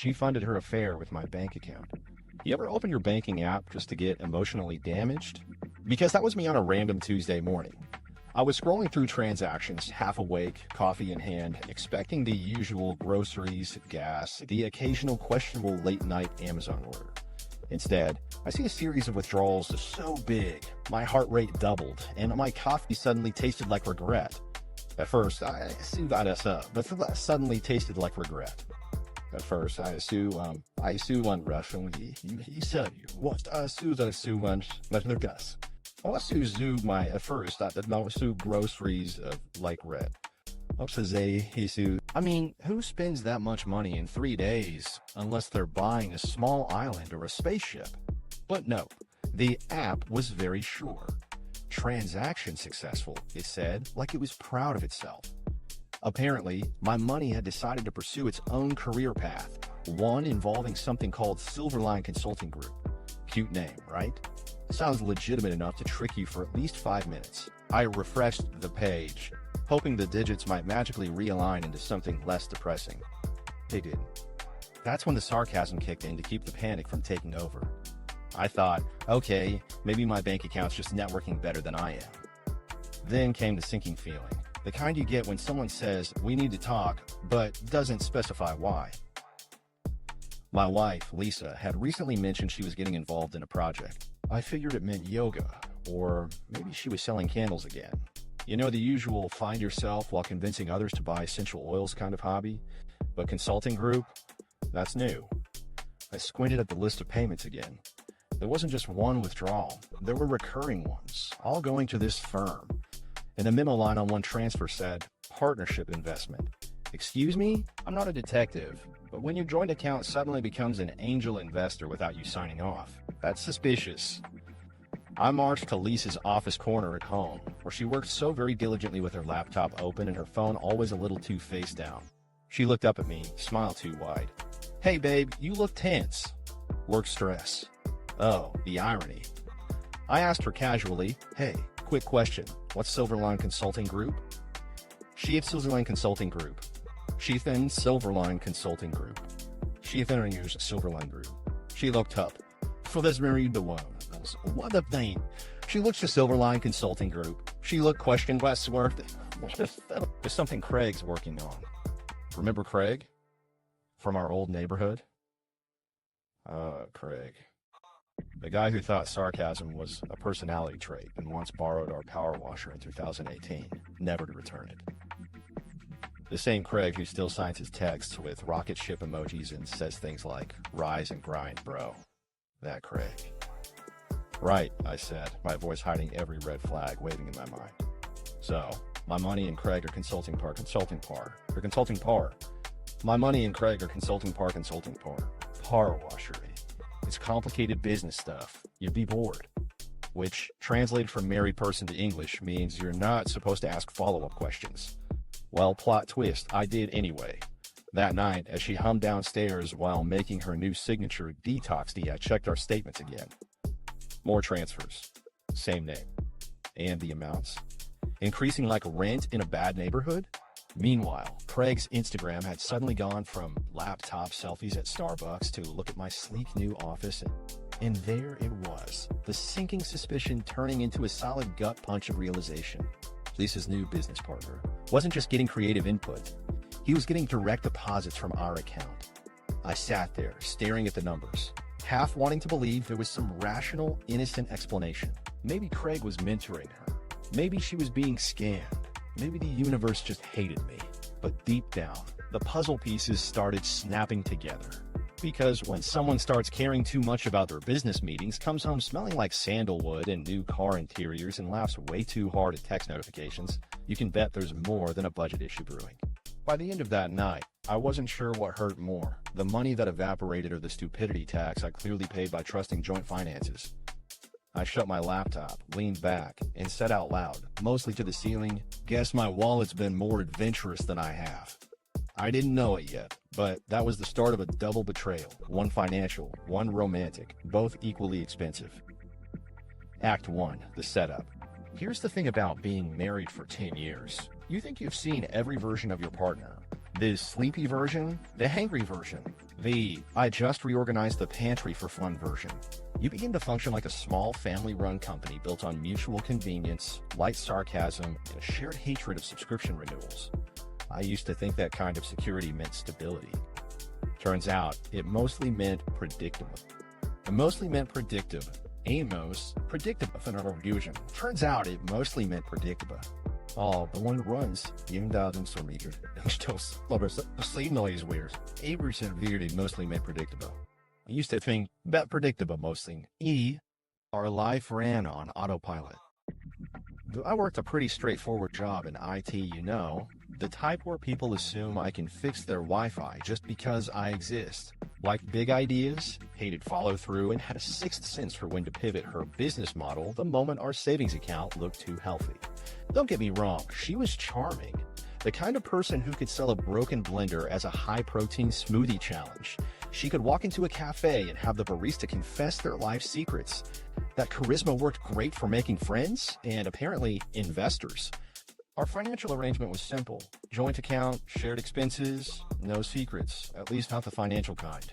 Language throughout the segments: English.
She funded her affair with my bank account. You ever open your banking app just to get emotionally damaged? Because that was me on a random Tuesday morning. I was scrolling through transactions, half awake, coffee in hand, expecting the usual groceries, gas, the occasional questionable late-night Amazon order. Instead, I see a series of withdrawals so big, my heart rate doubled, and my coffee suddenly tasted like regret. At first, I assumed that but that suddenly tasted like regret. At first, I assumed Russian. He said, what I assumed let her guess. I assumed at first, I did not assume groceries like red. I mean, who spends that much money in 3 days unless they're buying a small island or a spaceship? But no, the app was very sure. Transaction successful, it said, like it was proud of itself. Apparently, my money had decided to pursue its own career path, one involving something called Silverline Consulting Group. Cute name, right? Sounds legitimate enough to trick you for at least 5 minutes. I refreshed the page, hoping the digits might magically realign into something less depressing. They didn't. That's when the sarcasm kicked in to keep the panic from taking over. I thought, okay, maybe my bank account's just networking better than I am. Then came the sinking feeling, the kind you get when someone says, we need to talk, but doesn't specify why. My wife, Lisa, had recently mentioned she was getting involved in a project. I figured it meant yoga, or maybe she was selling candles again. You know, the usual find yourself while convincing others to buy essential oils kind of hobby? But consulting group? That's new. I squinted at the list of payments again. There wasn't just one withdrawal, there were recurring ones, all going to this firm. And a memo line on one transfer said, partnership investment. Excuse me? I'm not a detective, but when your joint account suddenly becomes an angel investor without you signing off, that's suspicious. I marched to Lisa's office corner at home, where she worked so very diligently with her laptop open and her phone always a little too face down. She looked up at me, smile too wide. Hey babe, you look tense. Work stress. Oh, the irony. I asked her casually, hey, quick question, what's Silverline Consulting Group? Silverline Consulting Group. Silverline Consulting Group. Silverline Group. She looked up. For this married the one. What a thing. She looks to Silverline Consulting Group. She looked questioned what's worth it. There's something Craig's working on. Remember Craig? From our old neighborhood? Craig. The guy who thought sarcasm was a personality trait and once borrowed our power washer in 2018, never to return it. The same Craig who still signs his texts with rocket ship emojis and says things like, rise and grind, bro. That Craig. Right, I said, my voice hiding every red flag waving in my mind. So, my money and Craig are consulting par. My money and Craig are consulting par. Power washery. It's complicated business stuff. You'd be bored. Which, translated from married person to English, means you're not supposed to ask follow-up questions. Well, plot twist, I did anyway. That night, as she hummed downstairs while making her new signature detox tea, I checked our statements again. More transfers. Same name. And the amounts. Increasing like rent in a bad neighborhood? Meanwhile, Craig's Instagram had suddenly gone from laptop selfies at Starbucks to look at my sleek new office, and there it was, the sinking suspicion turning into a solid gut punch of realization. Lisa's new business partner wasn't just getting creative input, he was getting direct deposits from our account. I sat there, staring at the numbers, half wanting to believe there was some rational, innocent explanation. Maybe Craig was mentoring her. Maybe she was being scammed. Maybe the universe just hated me. But deep down, the puzzle pieces started snapping together. Because when someone starts caring too much about their business meetings, comes home smelling like sandalwood and new car interiors, and laughs way too hard at text notifications, you can bet there's more than a budget issue brewing. By the end of that night, I wasn't sure what hurt more, the money that evaporated or the stupidity tax I clearly paid by trusting joint finances. I shut my laptop, leaned back, and said out loud, mostly to the ceiling, guess my wallet's been more adventurous than I have. I didn't know it yet, but that was the start of a double betrayal, one financial, one romantic, both equally expensive. Act 1, the setup. Here's the thing about being married for 10 years. You think you've seen every version of your partner. The sleepy version, the hangry version, The "I just reorganized the pantry for fun" version. You begin to function like a small family-run company built on mutual convenience, light sarcasm, and a shared hatred of subscription renewals. I used to think that kind of security meant stability. Turns out, it mostly meant predictable. Amos, predictable for an fusion. Turns out it mostly meant predictable. Oh, the one runs, even thousand so meager. The same noise wears. Avers and Veered mostly meant predictable. I used to think that predictable mostly. Our life ran on autopilot. I worked a pretty straightforward job in IT, you know. The type where people assume I can fix their Wi-Fi just because I exist. Liked big ideas, hated follow-through, and had a sixth sense for when to pivot her business model the moment our savings account looked too healthy. Don't get me wrong, she was charming. The kind of person who could sell a broken blender as a high-protein smoothie challenge. She could walk into a cafe and have the barista confess their life secrets. That charisma worked great for making friends and, apparently, investors. Our financial arrangement was simple. Joint account, shared expenses, no secrets, at least not the financial kind.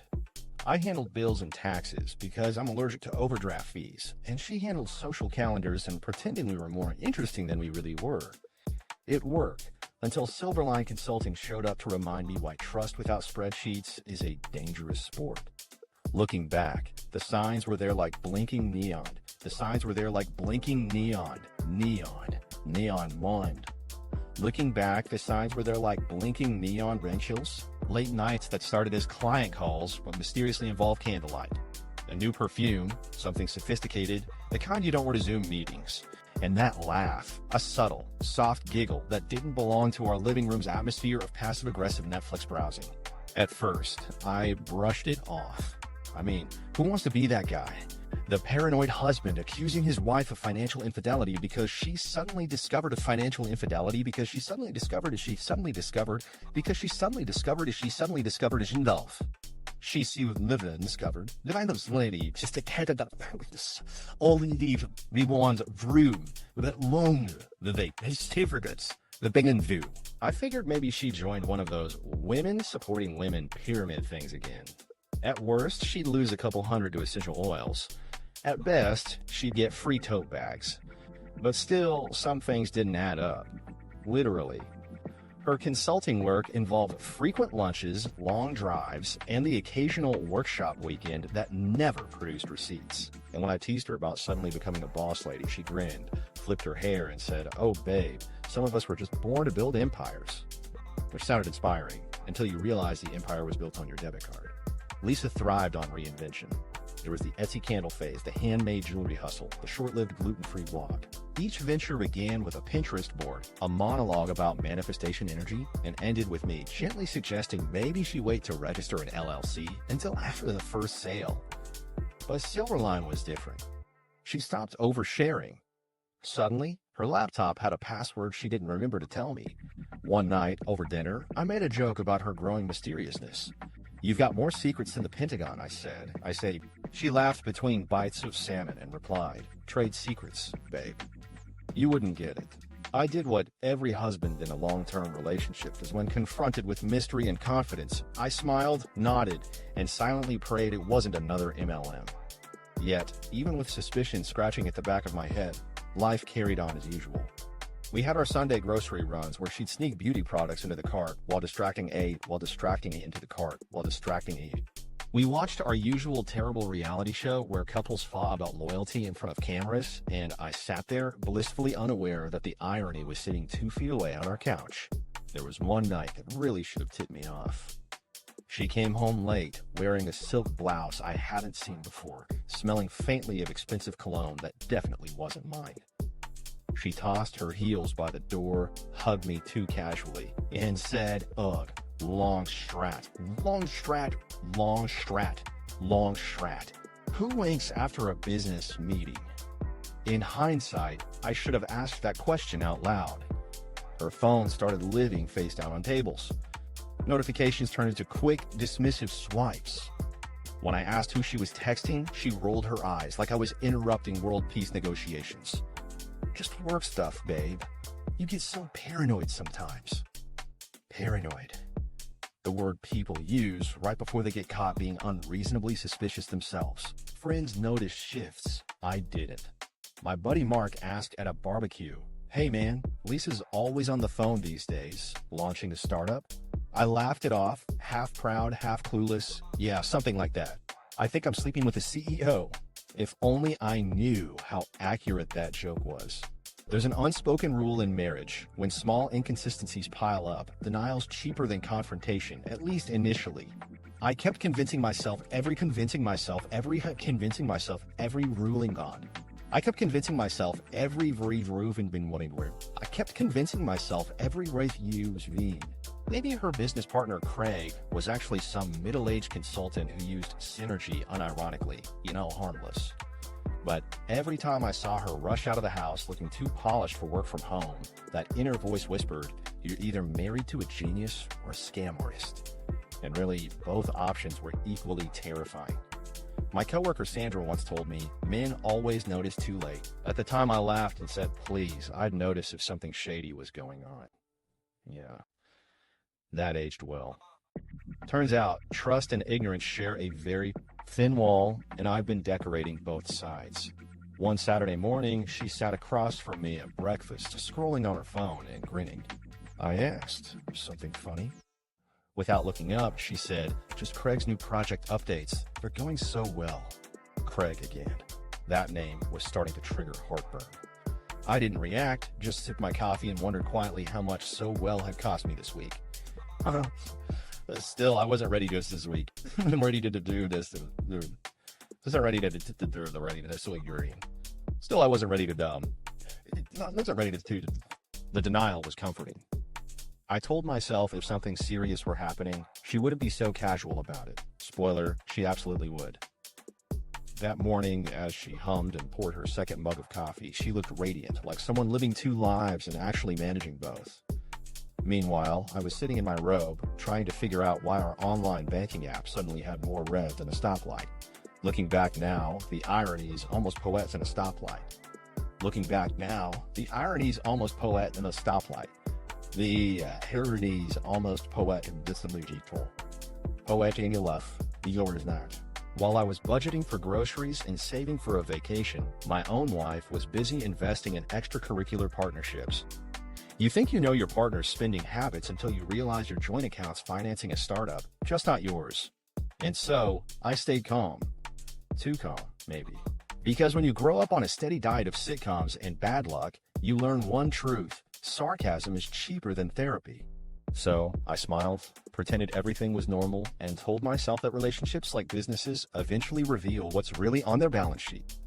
I handled bills and taxes because I'm allergic to overdraft fees, and she handled social calendars and pretending we were more interesting than we really were. It worked, until Silverline Consulting showed up to remind me why trust without spreadsheets is a dangerous sport. Looking back, the signs were there like blinking neon. Neon mind. Looking back, the signs were there like blinking neon windshields. Late nights that started as client calls but mysteriously involved candlelight. A new perfume, something sophisticated, the kind you don't wear to Zoom meetings. And that laugh, a subtle, soft giggle that didn't belong to our living room's atmosphere of passive-aggressive Netflix browsing. At first, I brushed it off. I mean, who wants to be that guy? The paranoid husband accusing his wife of financial infidelity because she suddenly discovered a financial infidelity because she suddenly discovered as she suddenly discovered as in love. She never discovered that I was lady just a cat that practice. Only leave we want room that longer the certificates the big and view. I figured maybe she joined one of those women supporting women pyramid things again. At worst, she'd lose a couple hundred to essential oils. At best, she'd get free tote bags. But still, some things didn't add up. Literally. Her consulting work involved frequent lunches, long drives, and the occasional workshop weekend that never produced receipts. And when I teased her about suddenly becoming a boss lady, she grinned, flipped her hair, and said, "Oh, babe, some of us were just born to build empires." Which sounded inspiring, until you realized the empire was built on your debit card. Lisa thrived on reinvention. There was the Etsy candle phase, the handmade jewelry hustle, the short-lived gluten-free blog. Each venture began with a Pinterest board, a monologue about manifestation energy, and ended with me gently suggesting maybe she wait to register an LLC until after the first sale. But Silverline was different. She stopped oversharing. Suddenly, her laptop had a password she didn't remember to tell me. One night, over dinner, I made a joke about her growing mysteriousness. "You've got more secrets than the Pentagon," I said. She laughed between bites of salmon and replied, "Trade secrets, babe." You wouldn't get it. I did what every husband in a long-term relationship does when confronted with mystery and confidence. I smiled, nodded, and silently prayed it wasn't another MLM. Yet, even with suspicion scratching at the back of my head, life carried on as usual. We had our Sunday grocery runs where she'd sneak beauty products into the cart while distracting A into the cart while distracting E. We watched our usual terrible reality show where couples fought about loyalty in front of cameras, and I sat there blissfully unaware that the irony was sitting 2 feet away on our couch. There was one night that really should have tipped me off. She came home late, wearing a silk blouse I hadn't seen before, smelling faintly of expensive cologne that definitely wasn't mine. She tossed her heels by the door, hugged me too casually, and said, "Ugh, long strat. Who winks after a business meeting?" In hindsight, I should have asked that question out loud. Her phone started living face down on tables. Notifications turned into quick, dismissive swipes. When I asked who she was texting, she rolled her eyes like I was interrupting world peace negotiations. "Just work stuff, babe. You get so paranoid sometimes." Paranoid. the word people use right before they get caught being unreasonably suspicious themselves. Friends notice shifts. I didn't. My buddy Mark asked at a barbecue, "Hey man, Lisa's always on the phone these days, launching a startup?" I laughed it off, half proud, half clueless. Yeah, something like that. I think I'm sleeping with the CEO. If only I knew how accurate that joke was. There's an unspoken rule in marriage. When small inconsistencies pile up, denial's cheaper than confrontation, at least initially. I kept convincing myself every ruling on. I kept convincing myself every ruven been wanting room. I kept convincing myself every use veen. Maybe her business partner Craig was actually some middle-aged consultant who used synergy unironically, harmless. But every time I saw her rush out of the house looking too polished for work from home, that inner voice whispered, "You're either married to a genius or a scam artist." And really, both options were equally terrifying. My coworker Sandra once told me, "Men always notice too late." At the time I laughed and said, "Please, I'd notice if something shady was going on." Yeah, that aged well. Turns out, trust and ignorance share a very thin wall, and I've been decorating both sides. One Saturday morning, she sat across from me at breakfast, scrolling on her phone and grinning. I asked, "Something funny?" Without looking up, she said, "Just Craig's new project updates. They're going so well." Craig again. That name was starting to trigger heartburn. I didn't react, just sipped my coffee and wondered quietly how much so well had cost me this week. Still, I wasn't ready to do this this week. I'm ready to do this. Wasn't ready to Still, I wasn't ready to The denial was comforting. I told myself if something serious were happening, she wouldn't be so casual about it. Spoiler, she absolutely would. That morning, as she hummed and poured her second mug of coffee, she looked radiant, like someone living two lives and actually managing both. Meanwhile, I was sitting in my robe, trying to figure out why our online banking app suddenly had more red than a stoplight. Looking back now, the irony's almost poet than a stoplight. The irony's almost poet this emoji. Poet in your love, yours not. While I was budgeting for groceries and saving for a vacation, my own wife was busy investing in extracurricular partnerships. You think you know your partner's spending habits until you realize your joint account's financing a startup, just not yours. And so, I stayed calm. Too calm, maybe. Because when you grow up on a steady diet of sitcoms and bad luck, you learn one truth: sarcasm is cheaper than therapy. So, I smiled, pretended everything was normal, and told myself that relationships, like businesses, eventually reveal what's really on their balance sheet.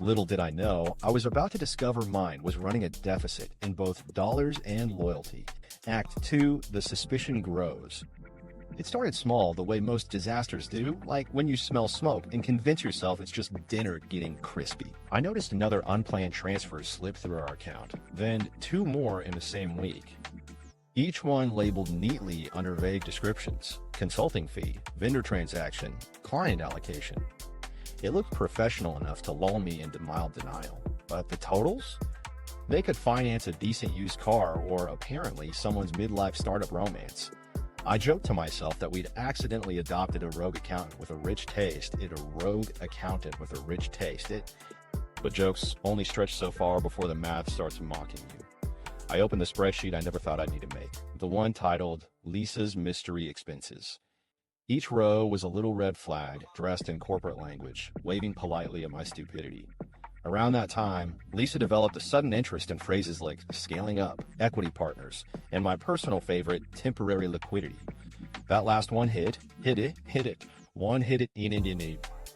Little did I know, I was about to discover mine was running a deficit in both dollars and loyalty. Act 2, the suspicion grows. It started small, the way most disasters do, like when you smell smoke and convince yourself it's just dinner getting crispy. I noticed another unplanned transfer slip through our account, then 2 more in the same week. Each one labeled neatly under vague descriptions: consulting fee, vendor transaction, client allocation. It looked professional enough to lull me into mild denial. But the totals? They could finance a decent used car or apparently someone's midlife startup romance. I joked to myself that we'd accidentally adopted a rogue accountant with a rich taste. But jokes only stretch so far before the math starts mocking you. I opened the spreadsheet I never thought I'd need to make, the one titled Lisa's Mystery Expenses. Each row was a little red flag dressed in corporate language, waving politely at my stupidity. Around that time, Lisa developed a sudden interest in phrases like scaling up, equity partners, and my personal favorite, temporary liquidity. That last one hit it. One hit it,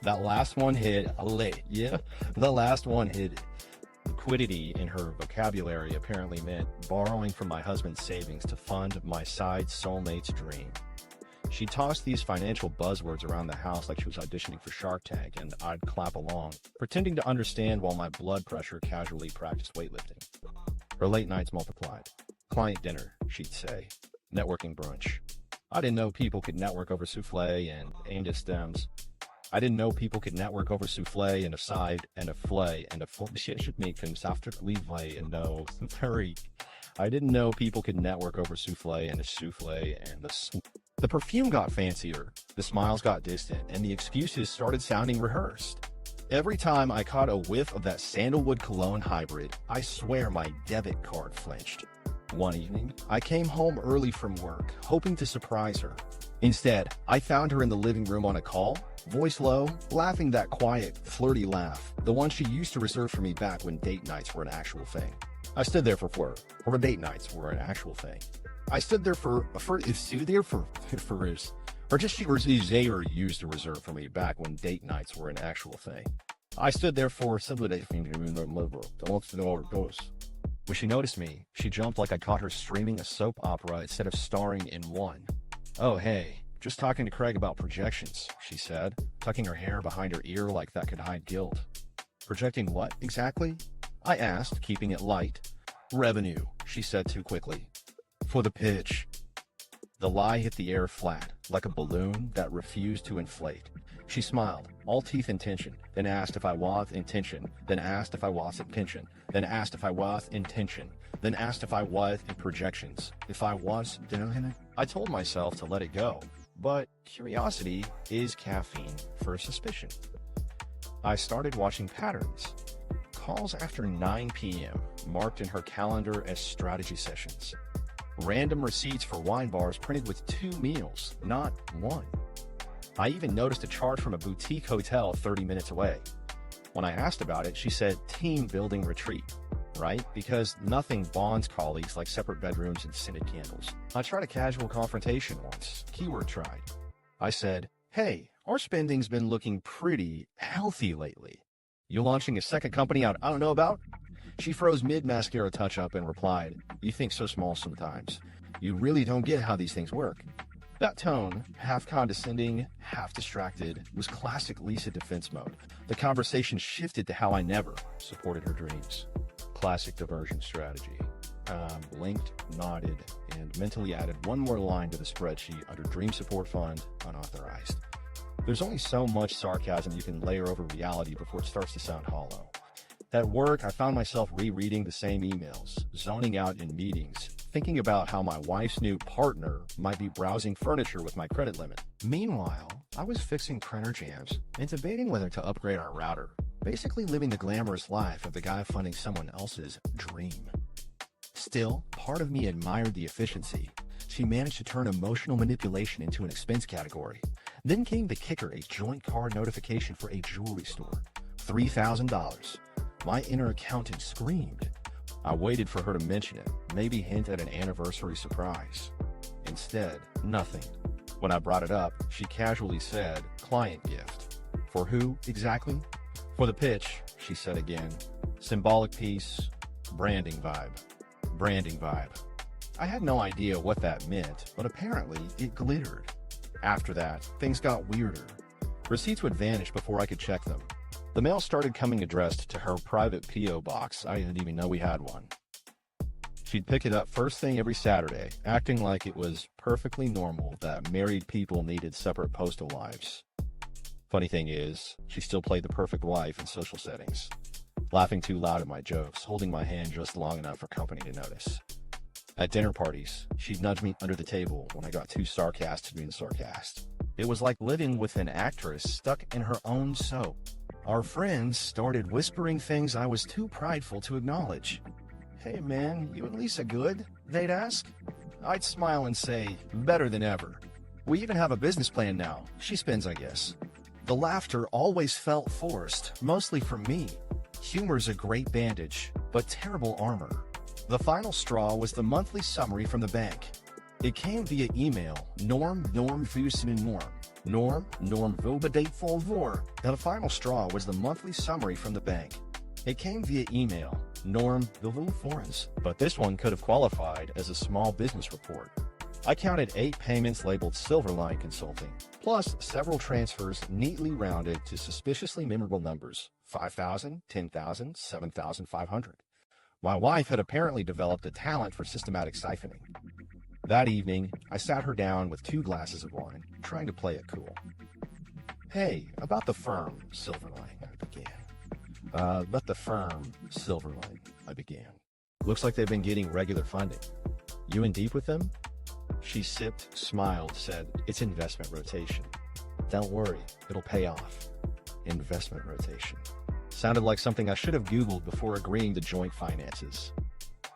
That last one hit, The last one hit liquidity in her vocabulary apparently meant borrowing from my husband's savings to fund my side soulmate's dream. She tossed these financial buzzwords around the house like she was auditioning for Shark Tank, and I'd clap along, pretending to understand while my blood pressure casually practiced weightlifting. Her late nights multiplied. Client dinner, she'd say. Networking brunch. I didn't know people could network over souffle and AITA stems. I didn't know people could network over souffle and a side and a flay and a I didn't know people could network over souffle and a souffle and a The perfume got fancier, the smiles got distant, and the excuses started sounding rehearsed. Every time I caught a whiff of that sandalwood cologne hybrid, I swear my debit card flinched. One evening, I came home early from work, hoping to surprise her. Instead, I found her in the living room on a call, voice low, laughing that quiet, flirty laugh, the one she used to reserve for me back when date nights were an actual thing. I stood there for date nights were an actual thing. I stood there or used to reserve for me back when date nights were an actual thing. I stood there for several days. When she noticed me, she jumped like I caught her streaming a soap opera instead of starring in one. "Oh, hey, just talking to Craig about projections," she said, tucking her hair behind her ear like that could hide guilt. "Projecting what, exactly?" I asked, keeping it light. "Revenue," she said too quickly. "For the pitch." The lie hit the air flat, like a balloon that refused to inflate. She smiled, all teeth in tension, then asked if I was in tension, then asked if I was in pension, then asked if I was in tension, then asked if I was in projections. If I was doing it, I told myself to let it go. But curiosity is caffeine for suspicion. I started watching patterns. Calls after 9 p.m., marked in her calendar as strategy sessions. Random receipts for wine bars printed with 2 meals, not 1. I even noticed a charge from a boutique hotel 30 minutes away. When I asked about it, she said team building retreat, right? Because nothing bonds colleagues like separate bedrooms and scented candles. I tried a casual confrontation once, keyword tried. I said, "Hey, our spending's been looking pretty healthy lately. You launching a second company I don't know about?" She froze mid-mascara touch-up and replied, "You think so small sometimes. You really don't get how these things work." That tone, half condescending, half distracted, was classic Lisa defense mode. The conversation shifted to how I never supported her dreams. Classic diversion strategy. Blinked, nodded, and mentally added one more line to the spreadsheet under Dream Support Fund, unauthorized. There's only so much sarcasm you can layer over reality before it starts to sound hollow. At work, I found myself rereading the same emails, zoning out in meetings, thinking about how my wife's new partner might be browsing furniture with my credit limit. Meanwhile, I was fixing printer jams and debating whether to upgrade our router, basically living the glamorous life of the guy funding someone else's dream. Still, part of me admired the efficiency. She managed to turn emotional manipulation into an expense category. Then came the kicker, a joint card notification for a jewelry store. $3,000. My inner accountant screamed. I waited for her to mention it, maybe hint at an anniversary surprise. Instead, nothing. When I brought it up, she casually said, "Client gift." "For who, exactly?" "For the pitch," she said again. "Symbolic piece, branding vibe." Branding vibe. I had no idea what that meant, but apparently it glittered. After that, things got weirder. Receipts would vanish before I could check them. The mail started coming addressed to her private P.O. box. I didn't even know we had one. She'd pick it up first thing every Saturday, acting like it was perfectly normal that married people needed separate postal lives. Funny thing is, she still played the perfect wife in social settings, laughing too loud at my jokes, holding my hand just long enough for company to notice. At dinner parties, she'd nudge me under the table when I got too sarcastic being sarcastic. It was like living with an actress stuck in her own soap. Our friends started whispering things I was too prideful to acknowledge. "Hey man, you and Lisa good?" they'd ask. I'd smile and say, "Better than ever. We even have a business plan now. She spins, I guess." The laughter always felt forced, mostly from me. Humor's a great bandage, but terrible armor. The final straw was the monthly summary from the bank. It came via email, norm vusen norm. Norm date for vor. Now the final straw was the monthly summary from the bank. It came via email, norm foreigns, but this one could have qualified as a small business report. I counted 8 payments labeled Silverline Consulting, plus several transfers neatly rounded to suspiciously memorable numbers, 5,000, 10,000, 7,500. My wife had apparently developed a talent for systematic siphoning. That evening, I sat her down with 2 glasses of wine, trying to play it cool. "Hey, about the firm, Silverline," I began. About the firm, Silverline, I began. "Looks like they've been getting regular funding. You in deep with them?" She sipped, smiled, said, "It's investment rotation. Don't worry, it'll pay off." Investment rotation. Sounded like something I should have Googled before agreeing to joint finances.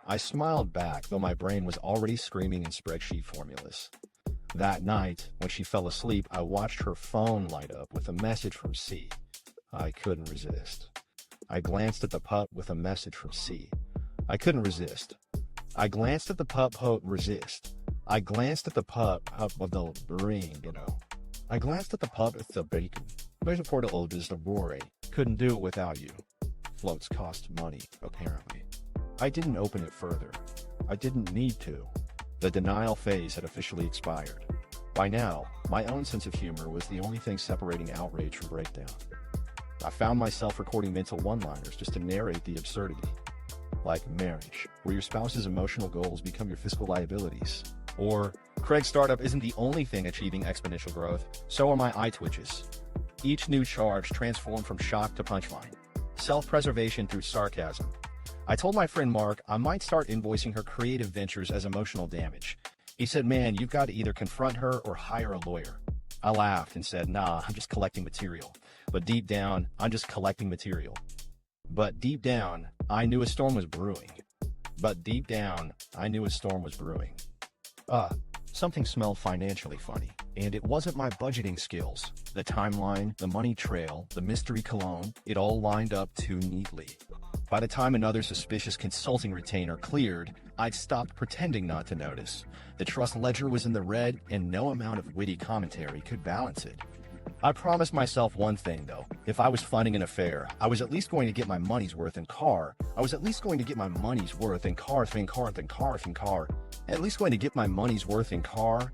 I smiled back, though my brain was already screaming in spreadsheet formulas. That night, when she fell asleep, I watched her phone light up with a message from C. I couldn't resist. I glanced at the pup with a message from C. I couldn't resist. I glanced at the pup, resist. I glanced at the pup of the ring, I glanced at the pup at the bacon. There's a portal is the boring. Couldn't do it without you. Floats cost money, apparently. I didn't open it further. I didn't need to. The denial phase had officially expired. By now, my own sense of humor was the only thing separating outrage from breakdown. I found myself recording mental one-liners just to narrate the absurdity. Like marriage, where your spouse's emotional goals become your fiscal liabilities. Or, Craig's startup isn't the only thing achieving exponential growth, so are my eye twitches. Each new charge transformed from shock to punchline. Self-preservation through sarcasm. I told my friend Mark I might start invoicing her creative ventures as emotional damage. He said, "Man, you've got to either confront her or hire a lawyer." I laughed and said, "Nah, I'm just collecting material." But deep down, I'm just collecting material. But deep down, I knew a storm was brewing. Something smelled financially funny, and it wasn't my budgeting skills. The timeline, the money trail, the mystery cologne, it all lined up too neatly. By the time another suspicious consulting retainer cleared, I'd stopped pretending not to notice. The trust ledger was in the red, and no amount of witty commentary could balance it. I promised myself one thing, though. If I was funding an affair, I was at least going to get my money's worth in car. At least going to get my money's worth in car.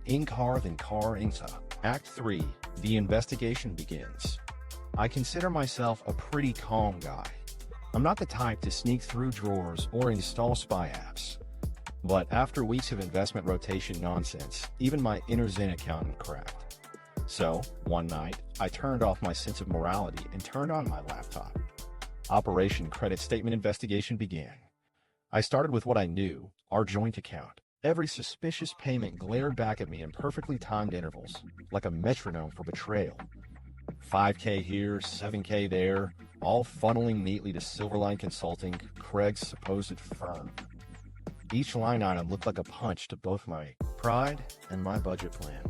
Act 3. The investigation begins. I consider myself a pretty calm guy. I'm not the type to sneak through drawers or install spy apps. But after weeks of investment rotation nonsense, even my inner Zen accountant cracked. So, one night, I turned off my sense of morality and turned on my laptop. Operation Credit Statement Investigation began. I started with what I knew, our joint account. Every suspicious payment glared back at me in perfectly timed intervals, like a metronome for betrayal. $5K here, $7K there, all funneling neatly to Silverline Consulting, Craig's supposed firm. Each line item looked like a punch to both my pride and my budget plan.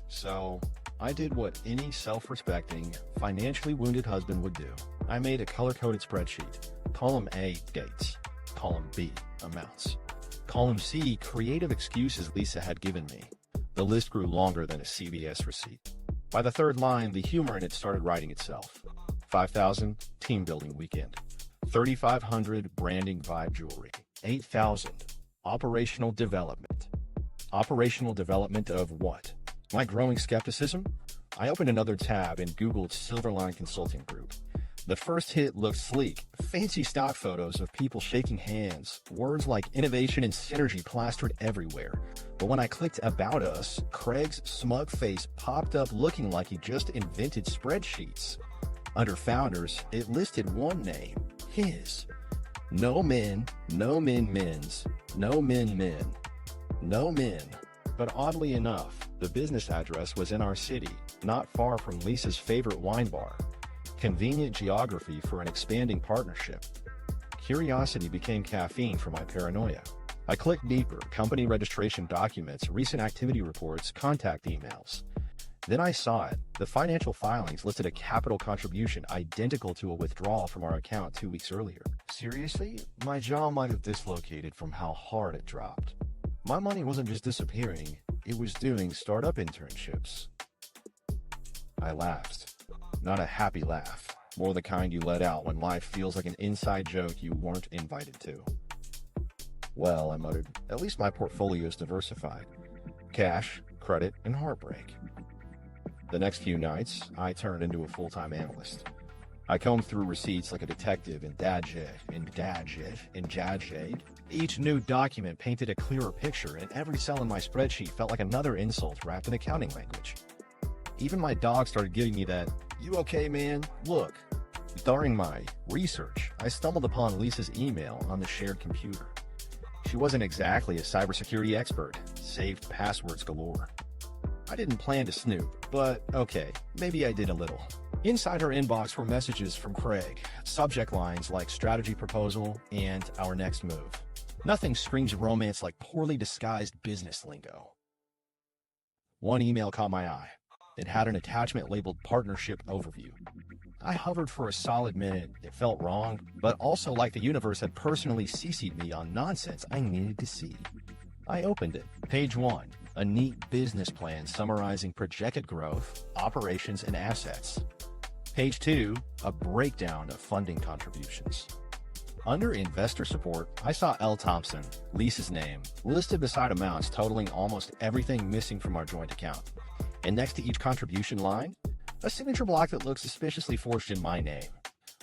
So, I did what any self-respecting, financially wounded husband would do. I made a color-coded spreadsheet. Column A, dates. Column B, amounts. Column C, creative excuses Lisa had given me. The list grew longer than a CVS receipt. By the third line, the humor in it started writing itself. 5,000, team building weekend. 3,500, branding vibe jewelry. 8,000, operational development. Operational development of what? My growing skepticism? I opened another tab and Googled Silverline Consulting Group. The first hit looked sleek, fancy stock photos of people shaking hands, words like innovation and synergy plastered everywhere. But when I clicked About Us, Craig's smug face popped up looking like he just invented spreadsheets. Under Founders, it listed one name, his. No men, no men men's, no men men, no men. But oddly enough, the business address was in our city, not far from Lisa's favorite wine bar. Convenient geography for an expanding partnership. Curiosity became caffeine for my paranoia. I clicked deeper, company registration documents, recent activity reports, contact emails. Then I saw it. The financial filings listed a capital contribution identical to a withdrawal from our account 2 weeks earlier. Seriously? My jaw might have dislocated from how hard it dropped. My money wasn't just disappearing, it was doing startup internships. I laughed. Not a happy laugh, more the kind you let out when life feels like an inside joke you weren't invited to. Well, I muttered, at least my portfolio is diversified. Cash, credit, and heartbreak. The next few nights, I turned into a full-time analyst. I combed through receipts like a detective in Dadjed. Each new document painted a clearer picture, and every cell in my spreadsheet felt like another insult wrapped in accounting language. Even my dog started giving me that, "You okay, man? Look." During my research, I stumbled upon Lisa's email on the shared computer. She wasn't exactly a cybersecurity expert, saved passwords galore. I didn't plan to snoop, but okay, maybe I did a little. Inside her inbox were messages from Craig, subject lines like strategy proposal and our next move. Nothing screams romance like poorly disguised business lingo. One email caught my eye. It had an attachment labeled Partnership Overview. I hovered for a solid minute. It felt wrong, but also like the universe had personally CC'd me on nonsense I needed to see. I opened it. Page 1, a neat business plan summarizing projected growth, operations, and assets. Page 2, a breakdown of funding contributions. Under investor support, I saw L. Thompson, Lisa's name, listed beside amounts totaling almost everything missing from our joint account. And next to each contribution line, a signature block that looked suspiciously forged in my name.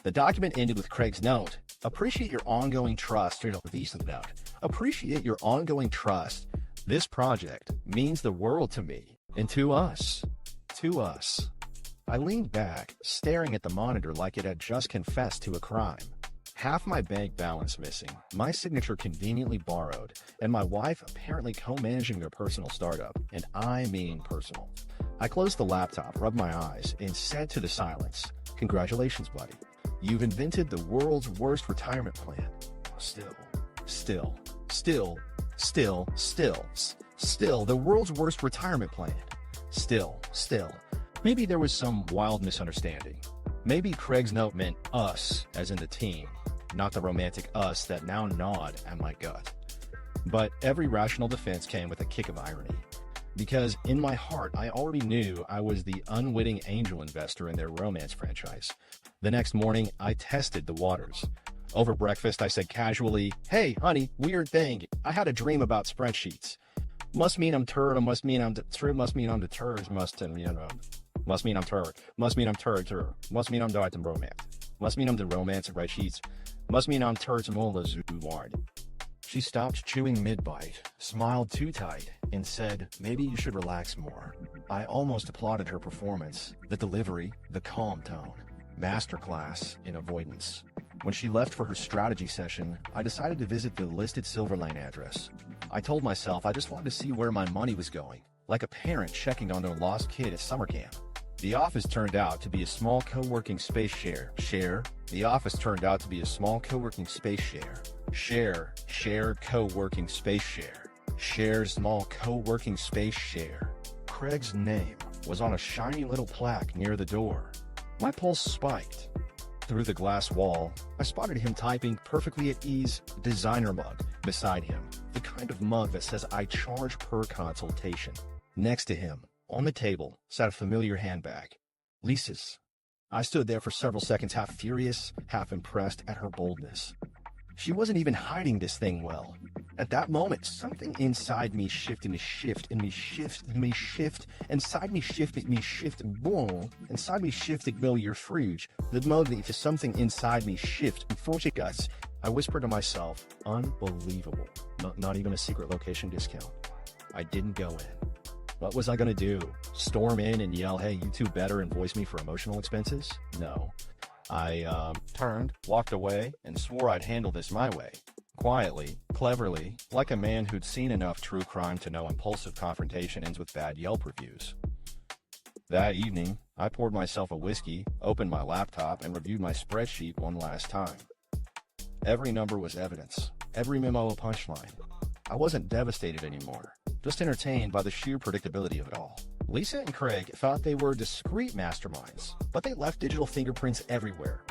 The document ended with Craig's note, "Appreciate your ongoing trust." Appreciate your ongoing trust. This project means the world to me and to us. To us. I leaned back, staring at the monitor like it had just confessed to a crime. Half my bank balance missing, my signature conveniently borrowed, and my wife apparently co-managing their personal startup, and I mean personal. I closed the laptop, rubbed my eyes, and said to the silence, "Congratulations, buddy. You've invented the world's worst retirement plan." Still, the world's worst retirement plan. Still. Maybe there was some wild misunderstanding. Maybe Craig's note meant us, as in the team, not the romantic us that now gnawed at my gut. But every rational defense came with a kick of irony. Because in my heart, I already knew I was the unwitting angel investor in their romance franchise. The next morning, I tested the waters. Over breakfast, I said casually, "Hey, honey, weird thing. I had a dream about spreadsheets. Must mean I'm turd, must mean I'm turd, must mean I'm deterred, must mean I'm turd, must mean I'm turd, must mean I'm died in romance, must mean I'm the romance and write sheets, must mean I'm turd to mola zuward." She stopped chewing mid-bite, smiled too tight, and said, "Maybe you should relax more." I almost applauded her performance, the delivery, the calm tone. Masterclass in avoidance. When she left for her strategy session, I decided to visit the listed Silverline address. I told myself I just wanted to see where my money was going, like a parent checking on their lost kid at summer camp. The office turned out to be a small co-working space share. The office turned out to be a small co-working space share. Share, co-working space share. Share, small co-working space share. Craig's name was on a shiny little plaque near the door. My pulse spiked. Through the glass wall, I spotted him typing perfectly at ease, designer mug, beside him, the kind of mug that says I charge per consultation. Next to him, on the table, sat a familiar handbag. Lisa's. I stood there for several seconds, half furious, half impressed at her boldness. She wasn't even hiding this thing well. At that moment, something inside me shifted, your fridge. The moment to something inside me shift before she guts. I whispered to myself, unbelievable. Not even a secret location discount. I didn't go in. What was I gonna do? Storm in and yell, "Hey, you two better invoice me for emotional expenses"? No. I turned, walked away, and swore I'd handle this my way. Quietly, cleverly, like a man who'd seen enough true crime to know impulsive confrontation ends with bad Yelp reviews. That evening, I poured myself a whiskey, opened my laptop, and reviewed my spreadsheet one last time. Every number was evidence, every memo a punchline. I wasn't devastated anymore, just entertained by the sheer predictability of it all. Lisa and Craig thought they were discreet masterminds, but they left digital fingerprints everywhere.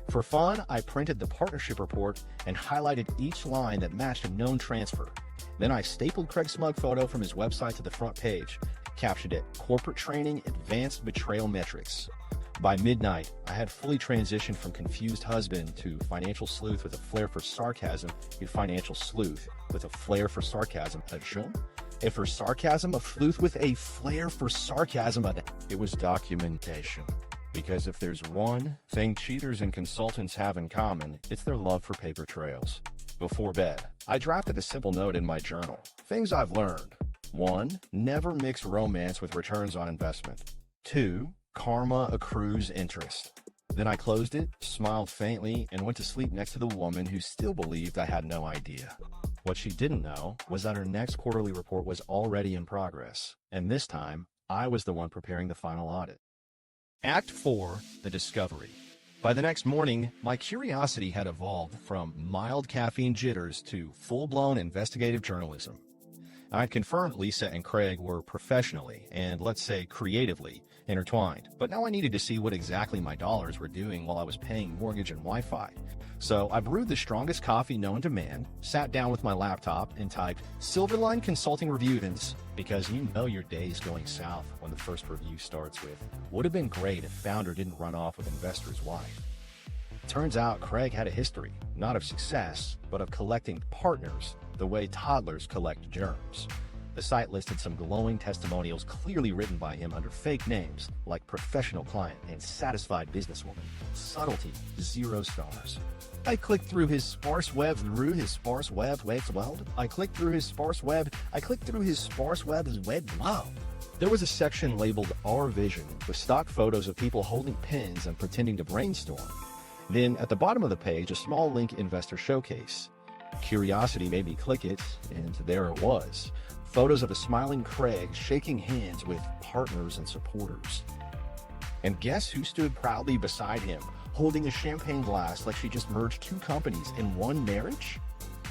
For fun, I printed the partnership report and highlighted each line that matched a known transfer. Then I stapled Craig's smug photo from his website to the front page, captioned it, "Corporate Training Advanced Betrayal Metrics." By midnight, I had fully transitioned from confused husband to financial sleuth with a flair for sarcasm to financial sleuth with a flair for sarcasm. A sleuth with a flair for sarcasm. It was documentation. Because if there's one thing cheaters and consultants have in common, it's their love for paper trails. Before bed, I drafted a simple note in my journal. Things I've learned. 1. Never mix romance with returns on investment. 2. Karma accrues interest. Then I closed it, smiled faintly, and went to sleep next to the woman who still believed I had no idea. What she didn't know was that her next quarterly report was already in progress, and this time, I was the one preparing the final audit. Act 4, The Discovery. By the next morning, my curiosity had evolved from mild caffeine jitters to full-blown investigative journalism. I'd confirmed Lisa and Craig were professionally, and let's say creatively, intertwined, but now I needed to see what exactly my dollars were doing while I was paying mortgage and Wi-Fi. So I brewed the strongest coffee known to man, sat down with my laptop, and typed Silverline Consulting Reviews, because you know your day's going south when the first review starts with, "Would have been great if founder didn't run off with investor's wife." Turns out Craig had a history, not of success, but of collecting partners the way toddlers collect germs. The site listed some glowing testimonials clearly written by him under fake names like professional client and satisfied businesswoman. Subtlety, 0 stars. I clicked through his sparse web, wow. There was a section labeled Our Vision with stock photos of people holding pens and pretending to brainstorm. Then at the bottom of the page, a small link investor showcase. Curiosity made me click it, and there it was. Photos of a smiling Craig shaking hands with partners and supporters. And guess who stood proudly beside him, holding a champagne glass like she just merged 2 companies in one marriage?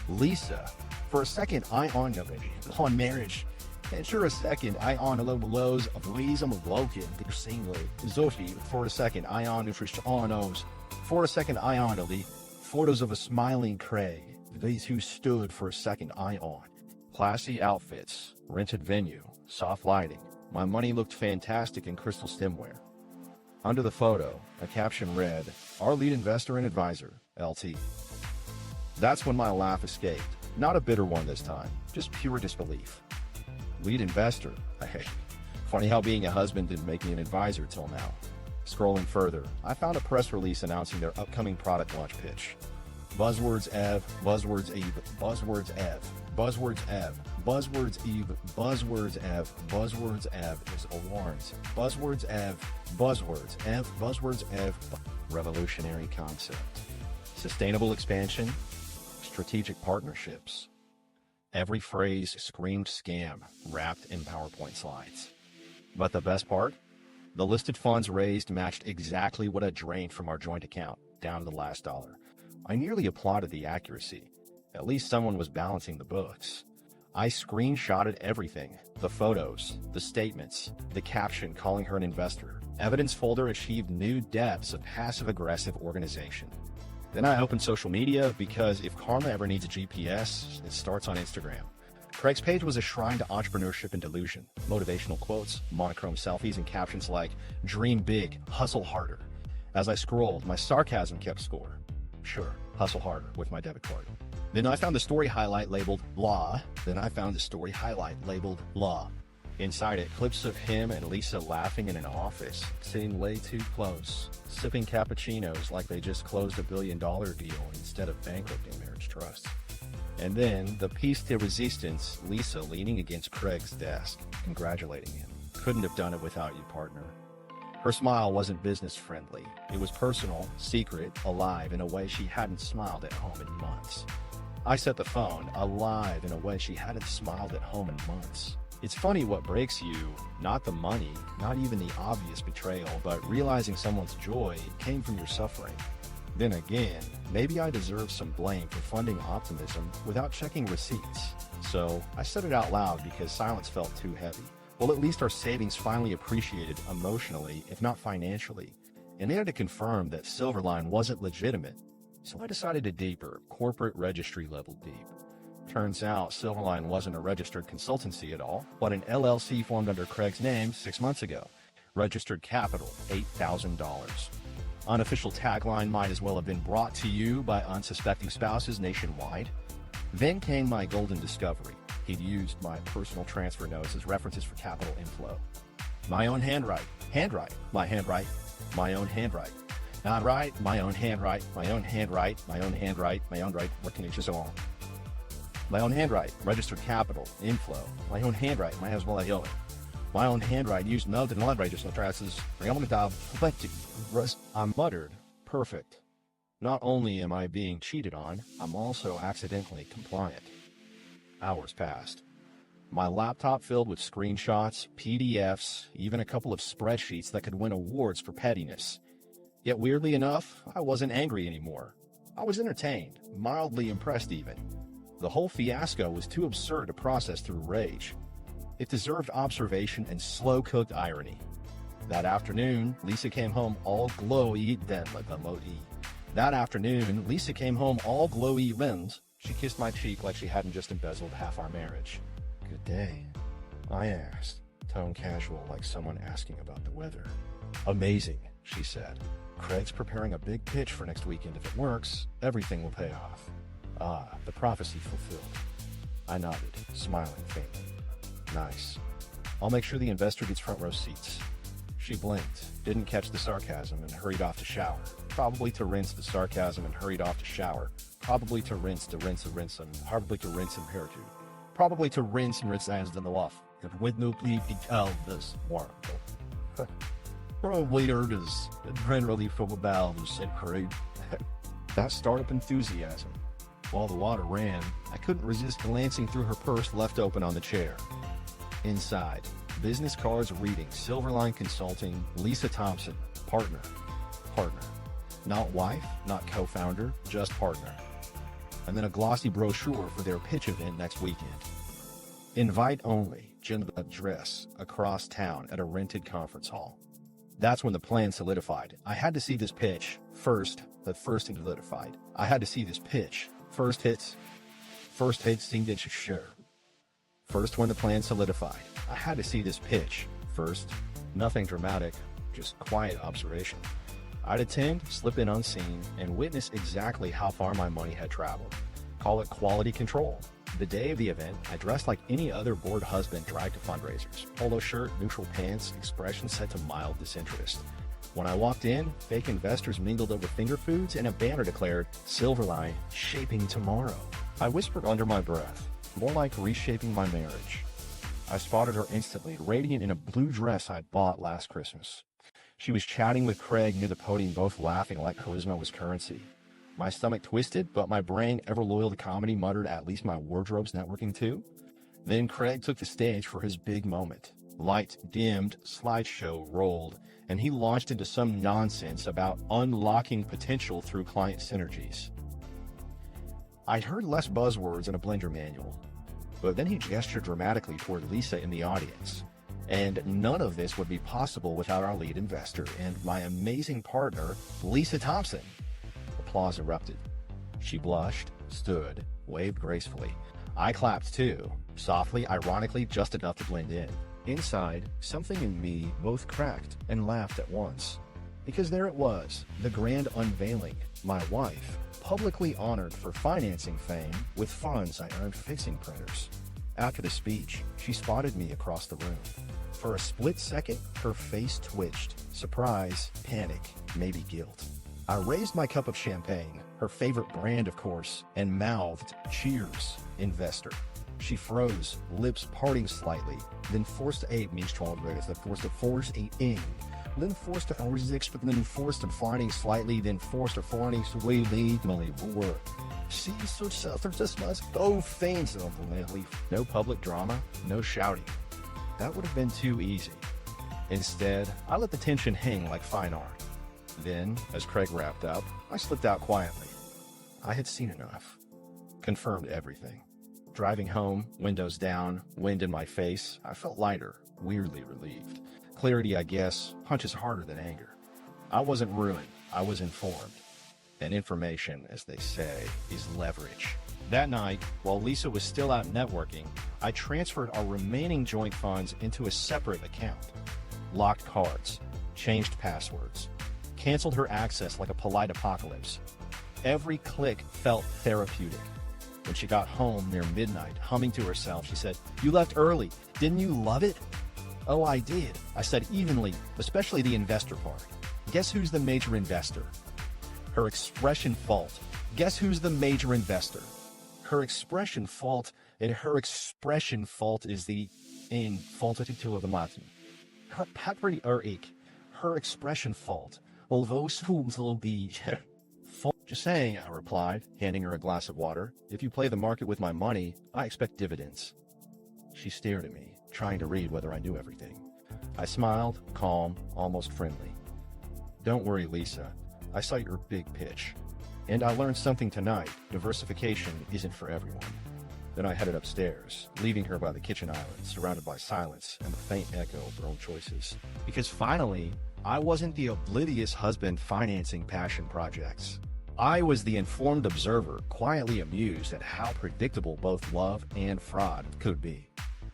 Lisa. For a second, I on marriage. And sure a second, I on a little lows of Wisam of Logan, singly. Zoshi, for a second, I on Nutritionos. For a second, I on the photos of a smiling Craig. These who stood for a second, I on. Classy outfits, rented venue, soft lighting. My money looked fantastic in crystal stemware. Under the photo, a caption read, "Our lead investor and advisor, LT." That's when my laugh escaped. Not a bitter one this time, just pure disbelief. Lead investor, funny how being a husband didn't make me an advisor till now. Scrolling further, I found a press release announcing their upcoming product launch pitch. Buzzwords Ev, Buzzwords Eve, Buzzwords Ev, Buzzwords Ev, Buzzwords Eve, Buzzwords Ev, Buzzwords Ev is awards. Buzzwords Ev, Buzzwords Ev, Buzzwords Ev. Revolutionary concept. Sustainable expansion, strategic partnerships. Every phrase screamed scam, wrapped in PowerPoint slides. But the best part? The listed funds raised matched exactly what had drained from our joint account, down to the last dollar. I nearly applauded the accuracy. At least someone was balancing the books. I screenshotted everything, the photos, the statements, the caption calling her an investor. Evidence folder achieved new depths of passive-aggressive organization. Then I opened social media because if karma ever needs a GPS, it starts on Instagram. Craig's page was a shrine to entrepreneurship and delusion. Motivational quotes, monochrome selfies, and captions like, "Dream big, hustle harder." As I scrolled, my sarcasm kept score. Sure, hustle harder with my debit card. Then I found the story highlight labeled law. Inside it, clips of him and Lisa laughing in an office, sitting way too close, sipping cappuccinos like they just closed a $1 billion deal instead of bankrupting marriage trusts. And then the piece de resistance, Lisa leaning against Craig's desk, congratulating him. Couldn't have done it without you, partner. Her smile wasn't business friendly. It was personal, secret, alive in a way she hadn't smiled at home in months. I set the phone, alive in a way she hadn't smiled at home in months. It's funny what breaks you, not the money, not even the obvious betrayal, but realizing someone's joy came from your suffering. Then again, maybe I deserve some blame for funding optimism without checking receipts. So I said it out loud because silence felt too heavy. Well, at least our savings finally appreciated emotionally, if not financially. And they had to confirm that Silverline wasn't legitimate. So I decided to deeper, corporate registry level deep. Turns out Silverline wasn't a registered consultancy at all, but an LLC formed under Craig's name 6 months ago. Registered capital, $8,000. Unofficial tagline might as well have been brought to you by unsuspecting spouses nationwide. Then came my golden discovery. He'd used my personal transfer notes as references for capital inflow. My own handwrite, my own handwrite, what can you just so on? My own handwrite, registered capital, inflow, my own handwrite, might as well I owe it. My own handwrite used note and registered traces, I muttered, perfect. Not only am I being cheated on, I'm also accidentally compliant. Hours passed. My laptop filled with screenshots, PDFs, even a couple of spreadsheets that could win awards for pettiness. Yet weirdly enough, I wasn't angry anymore. I was entertained, mildly impressed even. The whole fiasco was too absurd to process through rage. It deserved observation and slow-cooked irony. That afternoon, Lisa came home all glowy. She kissed my cheek like she hadn't just embezzled half our marriage. "Good day," I asked, tone casual like someone asking about the weather. "Amazing," she said. "Craig's preparing a big pitch for next weekend. If it works, everything will pay off." Ah, the prophecy fulfilled. I nodded, smiling faintly. "Nice. I'll make sure the investor gets front row seats." She blinked, didn't catch the sarcasm, and hurried off to shower. Probably to rinse the sarcasm and hurried off to shower. Probably to rinse and as the off. And with no tell this more. Probably heard is generally from about said Craig. That startup enthusiasm. While the water ran, I couldn't resist glancing through her purse left open on the chair. Inside, business cards reading Silverline Consulting, Lisa Thompson, partner. Not wife, not co-founder, just partner. And then a glossy brochure for their pitch event next weekend. Invite only, general address, across town at a rented conference hall. That's when the plan solidified. I had to see this pitch first. I had to see this pitch. First hits seemed to share. First, when the plan solidified, I had to see this pitch. First, nothing dramatic, just quiet observation. I'd attend, slip in unseen, and witness exactly how far my money had traveled. Call it quality control. The day of the event, I dressed like any other bored husband dragged to fundraisers. Polo shirt, neutral pants, expression set to mild disinterest. When I walked in, fake investors mingled over finger foods, and a banner declared, "Silverline, shaping tomorrow." I whispered under my breath, more like reshaping my marriage. I spotted her instantly, radiant in a blue dress I'd bought last Christmas. She was chatting with Craig near the podium, both laughing like charisma was currency. My stomach twisted, but my brain, ever loyal to comedy, muttered, "At least my wardrobe's networking too." Then Craig took the stage for his big moment. Light dimmed, slideshow rolled, and he launched into some nonsense about unlocking potential through client synergies. I'd heard less buzzwords in a blender manual, but then he gestured dramatically toward Lisa in the audience. And none of this would be possible without our lead investor and my amazing partner, Lisa Thompson. Applause erupted. She blushed, stood, waved gracefully. I clapped too, softly, ironically, just enough to blend in. Inside, something in me both cracked and laughed at once. Because there it was, the grand unveiling, my wife, publicly honored for financing fame with funds I earned fixing printers. After the speech, she spotted me across the room. For a split second, her face twitched. Surprise, panic, maybe guilt. I raised my cup of champagne, her favorite brand of course, and mouthed, "Cheers, investor." She froze, lips parting slightly, then forced a farting slightly, then forced a farting slightly, She just go faint. No public drama, no shouting. That would have been too easy. Instead, I let the tension hang like fine art. Then, as Craig wrapped up, I slipped out quietly. I had seen enough. Confirmed everything. Driving home, windows down, wind in my face, I felt lighter, weirdly relieved. Clarity, I guess, punches harder than anger. I wasn't ruined, I was informed. And information, as they say, is leverage. That night, while Lisa was still out networking, I transferred our remaining joint funds into a separate account. Locked cards, changed passwords, canceled her access like a polite apocalypse. Every click felt therapeutic. When she got home near midnight, humming to herself, she said, "You left early. Didn't you love it?" "Oh, I did," I said evenly, especially the investor part. "Guess who's the major investor?" Her expression fault. Guess who's the major investor? Her expression fault, and her expression fault is the in faultitude of the Latin. Her patri eric. Her expression fault. Although schools will be Just saying, I replied, handing her a glass of water. If you play the market with my money, I expect dividends. She stared at me, trying to read whether I knew everything. I smiled, calm, almost friendly. Don't worry, Lisa. I saw your big pitch. And I learned something tonight. Diversification isn't for everyone. Then I headed upstairs, leaving her by the kitchen island, surrounded by silence and the faint echo of her own choices. Because finally, I wasn't the oblivious husband financing passion projects. I was the informed observer, quietly amused at how predictable both love and fraud could be.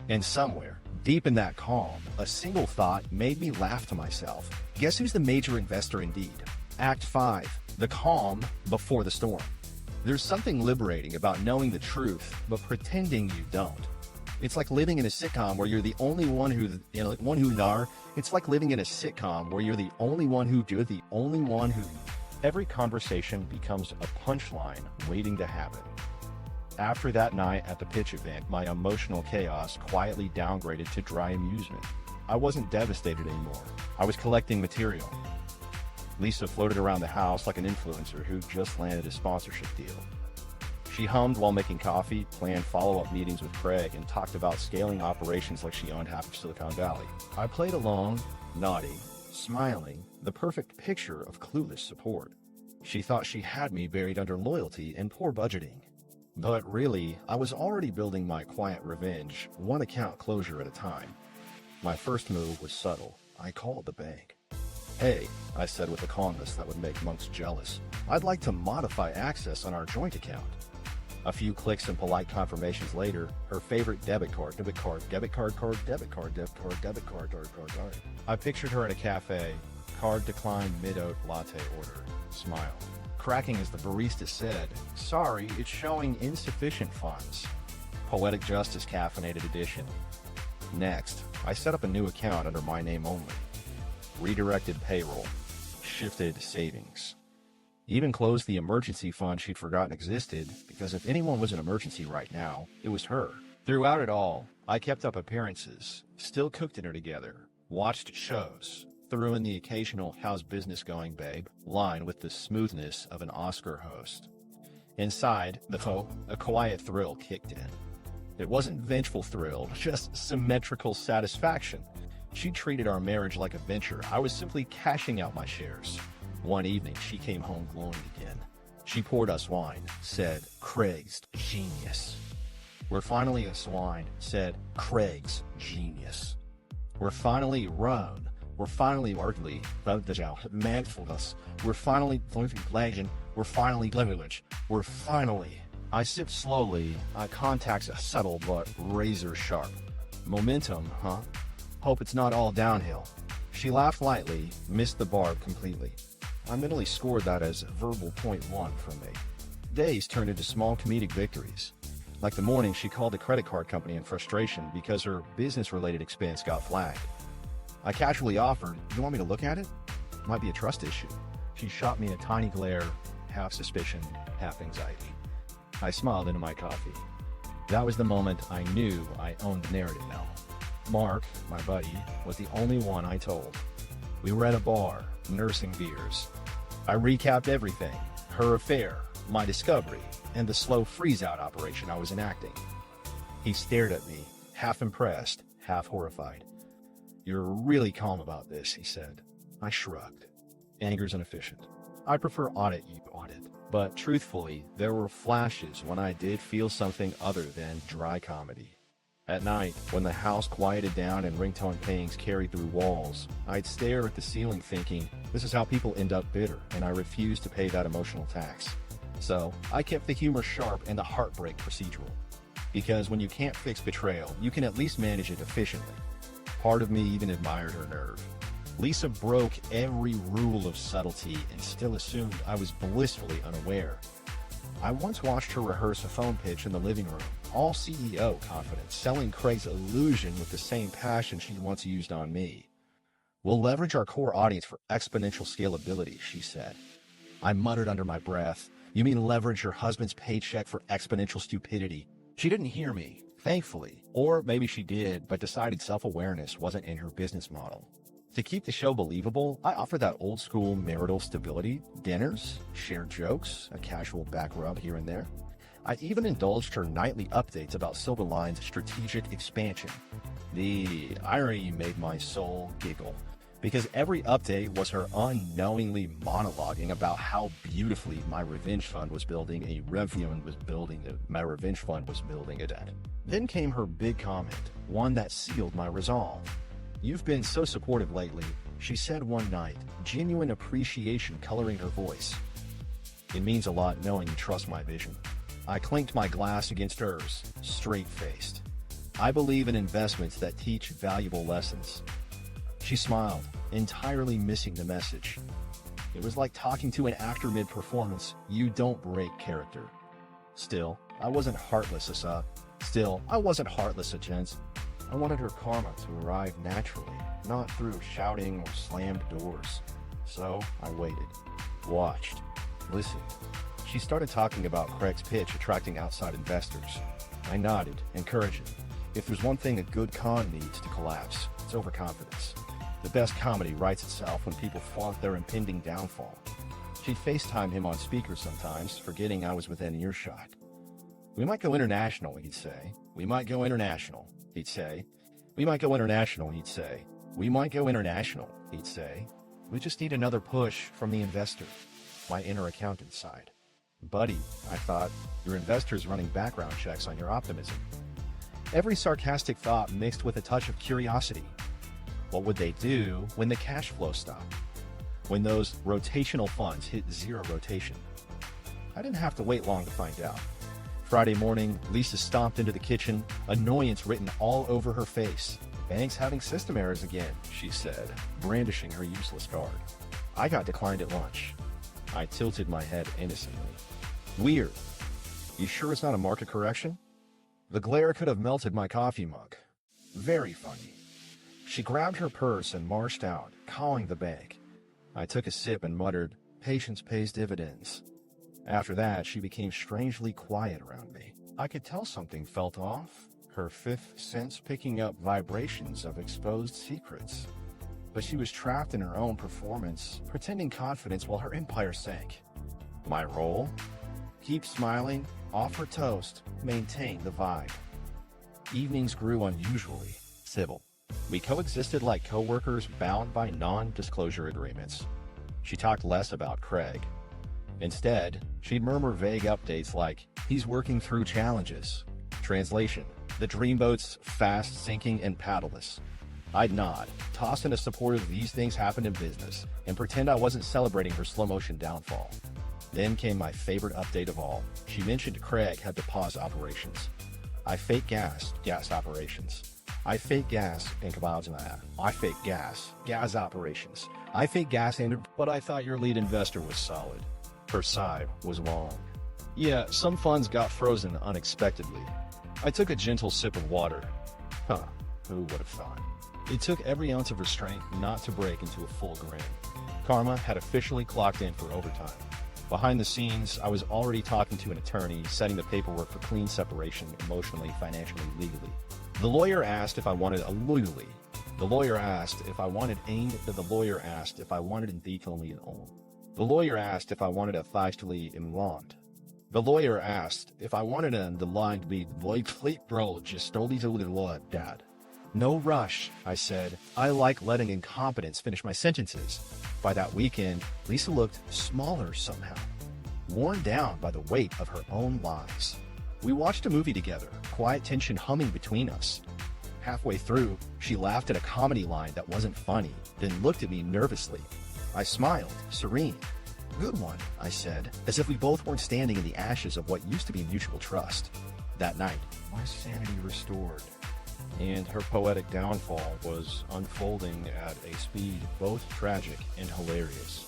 And somewhere, deep in that calm, a single thought made me laugh to myself. Guess who's the major investor indeed? Act 5, the calm before the storm. There's something liberating about knowing the truth, but pretending you don't. It's like living in a sitcom where you're the only one who, it's like living in a sitcom where you're the only one who. Every conversation becomes a punchline waiting to happen. After that night at the pitch event, my emotional chaos quietly downgraded to dry amusement. I wasn't devastated anymore. I was collecting material. Lisa floated around the house like an influencer who just landed a sponsorship deal. She hummed while making coffee, planned follow-up meetings with Craig, and talked about scaling operations like she owned half of Silicon Valley. I played along, nodding, smiling, the perfect picture of clueless support. She thought she had me buried under loyalty and poor budgeting. But really, I was already building my quiet revenge, one account closure at a time. My first move was subtle. I called the bank. Hey, I said with a calmness that would make monks jealous, I'd like to modify access on our joint account. A few clicks and polite confirmations later, her favorite debit card. I pictured her at a cafe, card declined mid-oat latte order, smile. Cracking as the barista said, sorry, it's showing insufficient funds. Poetic Justice Caffeinated Edition. Next, I set up a new account under my name only. Redirected payroll. Shifted savings. Even closed the emergency fund she'd forgotten existed, because if anyone was an emergency right now, it was her. Throughout it all, I kept up appearances, still cooked dinner together, watched shows, threw in the occasional "how's business going, babe" line with the smoothness of an Oscar host. Inside, a quiet thrill kicked in. It wasn't vengeful thrill, just symmetrical satisfaction. She treated our marriage like a venture. I was simply cashing out my shares. One evening, she came home glowing again. She poured us wine, said, Craig's genius. We're finally us wine, said, Craig's genius. We're finally run. We're finally arguably mindfulness. We're finally legend. We're finally leverage. We're finally. I sipped slowly. Eye contacts subtle but razor sharp. Momentum, huh? Hope it's not all downhill. She laughed lightly, missed the barb completely. I mentally scored that as verbal .1 from me. Days turned into small comedic victories. Like the morning she called the credit card company in frustration because her business-related expense got flagged. I casually offered, you want me to look at it? Might be a trust issue. She shot me a tiny glare, half suspicion, half anxiety. I smiled into my coffee. That was the moment I knew I owned the narrative now. Mark, my buddy, was the only one I told. We were at a bar, nursing beers. I recapped everything, her affair, my discovery, and the slow freeze-out operation I was enacting. He stared at me, half impressed, half horrified. You're really calm about this, he said. I shrugged. Anger's inefficient. I prefer Audit, you Audit. But truthfully, there were flashes when I did feel something other than dry comedy. At night, when the house quieted down and ringtone pings carried through walls, I'd stare at the ceiling thinking, this is how people end up bitter, and I refused to pay that emotional tax. So, I kept the humor sharp and the heartbreak procedural. Because when you can't fix betrayal, you can at least manage it efficiently. Part of me even admired her nerve. Lisa broke every rule of subtlety and still assumed I was blissfully unaware. I once watched her rehearse a phone pitch in the living room, all CEO confidence, selling Craig's illusion with the same passion she once used on me. We'll leverage our core audience for exponential scalability, she said. I muttered under my breath, you mean leverage your husband's paycheck for exponential stupidity? She didn't hear me, thankfully. Or maybe she did, but decided self-awareness wasn't in her business model. To keep the show believable, I offered that old-school marital stability, dinners, shared jokes, a casual back rub here and there. I even indulged her nightly updates about Silverline's strategic expansion. The irony made my soul giggle, because every update was her unknowingly monologuing about how beautifully my revenge fund was building my revenge fund was building it at. Then came her big comment, one that sealed my resolve. "You've been so supportive lately," she said one night, genuine appreciation coloring her voice. "It means a lot knowing you trust my vision." I clinked my glass against hers, straight-faced. "I believe in investments that teach valuable lessons." She smiled, entirely missing the message. It was like talking to an actor mid-performance. You don't break character. Still, I wasn't heartless, gents. I wanted her karma to arrive naturally, not through shouting or slammed doors. So I waited, watched, listened. She started talking about Craig's pitch attracting outside investors. I nodded, encouraging. If there's one thing a good con needs to collapse, it's overconfidence. The best comedy writes itself when people flaunt their impending downfall. She'd FaceTime him on speaker sometimes, forgetting I was within earshot. "We might go international," he'd say. "We might go international," he'd say. "We might go international," he'd say. "We might go international," he'd say. "We just need another push from the investor." My inner accountant sighed. "Buddy," I thought, "your investor's running background checks on your optimism." Every sarcastic thought mixed with a touch of curiosity. What would they do when the cash flow stopped? When those rotational funds hit zero rotation? I didn't have to wait long to find out. Friday morning, Lisa stomped into the kitchen, annoyance written all over her face. "Bank's having system errors again," she said, brandishing her useless card. "I got declined at lunch." I tilted my head innocently. "Weird. You sure it's not a market correction?" The glare could have melted my coffee mug. Very funny. She grabbed her purse and marched out, calling the bank. I took a sip and muttered, "Patience pays dividends." After that, she became strangely quiet around me. I could tell something felt off, her fifth sense picking up vibrations of exposed secrets. But she was trapped in her own performance, pretending confidence while her empire sank. My role? Keep smiling, offer toast, maintain the vibe. Evenings grew unusually civil. We coexisted like co-workers bound by non-disclosure agreements. She talked less about Craig. Instead, she'd murmur vague updates like, "He's working through challenges." Translation: the dreamboat's fast sinking and paddleless. I'd nod, toss in a supportive "these things happen in business," and pretend I wasn't celebrating her slow-motion downfall. Then came my favorite update of all. She mentioned Craig had to pause operations. I fake gas operations. I fake gas operations. I fake gas but I thought your lead investor was solid. Her sigh was long. Yeah, some funds got frozen unexpectedly. I took a gentle sip of water. Who would have thought? It took every ounce of restraint not to break into a full grin. Karma had officially clocked in for overtime. Behind the scenes, I was already talking to an attorney, setting the paperwork for clean separation emotionally, financially, legally. The lawyer asked if I wanted illegally. The lawyer asked if I wanted the lawyer asked if I wanted indecently on. The lawyer asked if I wanted a feistly imland. The lawyer asked if I wanted the line to be bro, just totally to the law, Dad. No rush, I said. I like letting incompetence finish my sentences. By that weekend, Lisa looked smaller somehow, worn down by the weight of her own lies. We watched a movie together, quiet tension humming between us. Halfway through, she laughed at a comedy line that wasn't funny, then looked at me nervously. I smiled, serene. Good one, I said, as if we both weren't standing in the ashes of what used to be mutual trust. That night, my sanity restored, and her poetic downfall was unfolding at a speed both tragic and hilarious.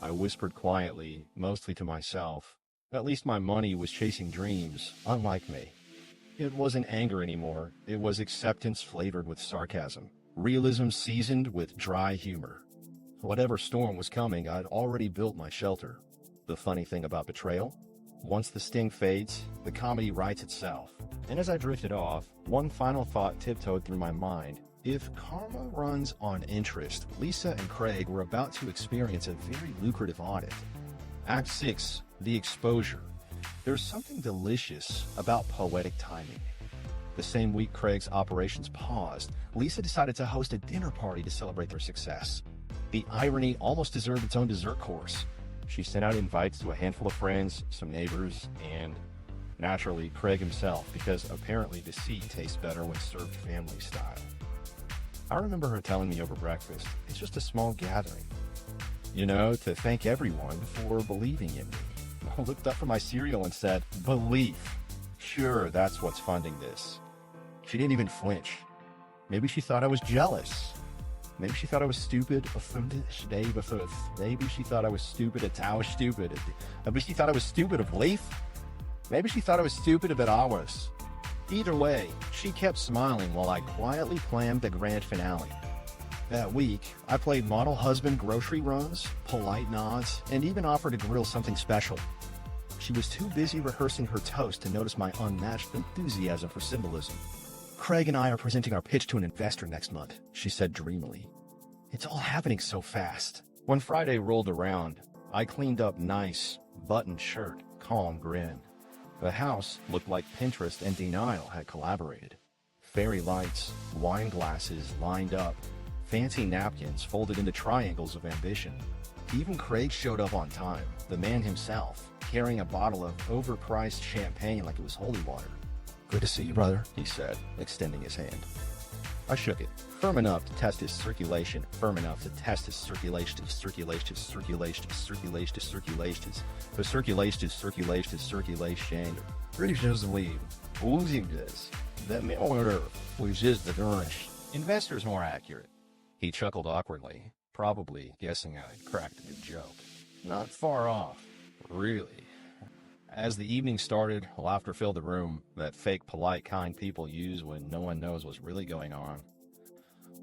I whispered quietly, mostly to myself. At least my money was chasing dreams, unlike me. It wasn't anger anymore, it was acceptance flavored with sarcasm, realism seasoned with dry humor. Whatever storm was coming, I'd already built my shelter. The funny thing about Betrayal? Once the sting fades, the comedy writes itself. And as I drifted off, one final thought tiptoed through my mind. If karma runs on interest, Lisa and Craig were about to experience a very lucrative audit. Act 6, The Exposure. There's something delicious about poetic timing. The same week Craig's operations paused, Lisa decided to host a dinner party to celebrate their success. The irony almost deserved its own dessert course. She sent out invites to a handful of friends, some neighbors, and, naturally, Craig himself, because apparently deceit tastes better when served family style. I remember her telling me over breakfast, it's just a small gathering. You know, to thank everyone for believing in me. I looked up from my cereal and said, belief. Sure, that's what's funding this. She didn't even flinch. Maybe she thought I was jealous. Maybe she thought I was stupid. Maybe she thought I was stupid at how stupid. Maybe she thought I was stupid of Leaf. Maybe she thought I was stupid of hours. Either way, she kept smiling while I quietly planned the grand finale. That week, I played model husband grocery runs, polite nods, and even offered to grill something special. She was too busy rehearsing her toast to notice my unmatched enthusiasm for symbolism. Craig and I are presenting our pitch to an investor next month, she said dreamily. It's all happening so fast. When Friday rolled around, I cleaned up nice, buttoned shirt, calm grin. The house looked like Pinterest and Denial had collaborated. Fairy lights, wine glasses lined up, fancy napkins folded into triangles of ambition. Even Craig showed up on time, the man himself, carrying a bottle of overpriced champagne like it was holy water. Good to see you, brother, he said, extending his hand. I shook it, firm enough to test his circulation, Pretty leave. Losing this. That may order, which is the nourish. Investor's more accurate. He chuckled awkwardly, probably guessing I'd cracked a good joke. Not far off, really. As the evening started, laughter filled the room, that fake, polite, kind people use when no one knows what's really going on.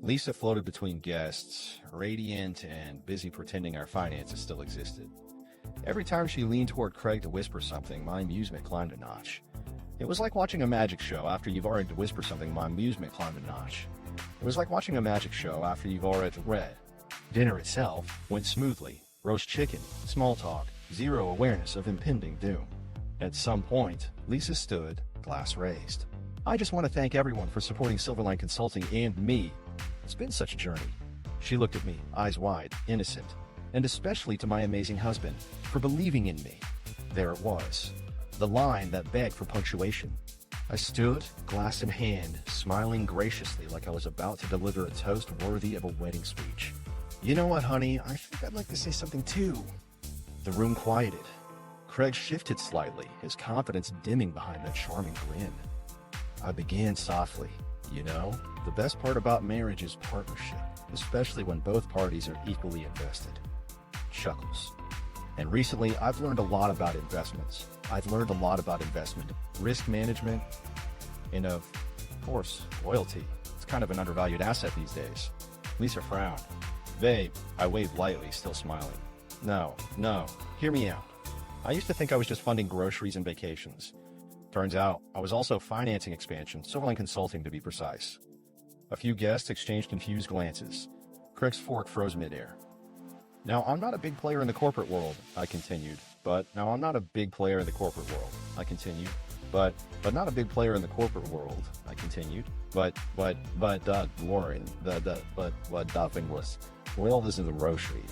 Lisa floated between guests, radiant and busy pretending our finances still existed. Every time she leaned toward Craig to whisper something, my amusement climbed a notch. It was like watching a magic show after you've already to whisper something, my amusement climbed a notch. It was like watching a magic show after you've already read. Dinner itself went smoothly. Roast chicken, small talk, zero awareness of impending doom. At some point, Lisa stood, glass raised. I just want to thank everyone for supporting Silverline Consulting and me. It's been such a journey. She looked at me, eyes wide, innocent, and especially to my amazing husband, for believing in me. There it was, the line that begged for punctuation. I stood, glass in hand, smiling graciously like I was about to deliver a toast worthy of a wedding speech. You know what, honey? I think I'd like to say something too. The room quieted. Craig shifted slightly, his confidence dimming behind that charming grin. I began softly. You know, the best part about marriage is partnership, especially when both parties are equally invested. Chuckles. And recently, I've learned a lot about investments. I've learned a lot about investment, risk management, and of course, loyalty. It's kind of an undervalued asset these days. Lisa frowned. Babe, I waved lightly, still smiling. No, hear me out. I used to think I was just funding groceries and vacations. Turns out, I was also financing expansion, Silverline Consulting to be precise. A few guests exchanged confused glances. Craig's fork froze midair. Now, I'm not a big player in the corporate world, I continued. But not a big player in the corporate world, I continued. But not a big player in the corporate world, I continued. Warren, nothing was. Well, this is the grocery.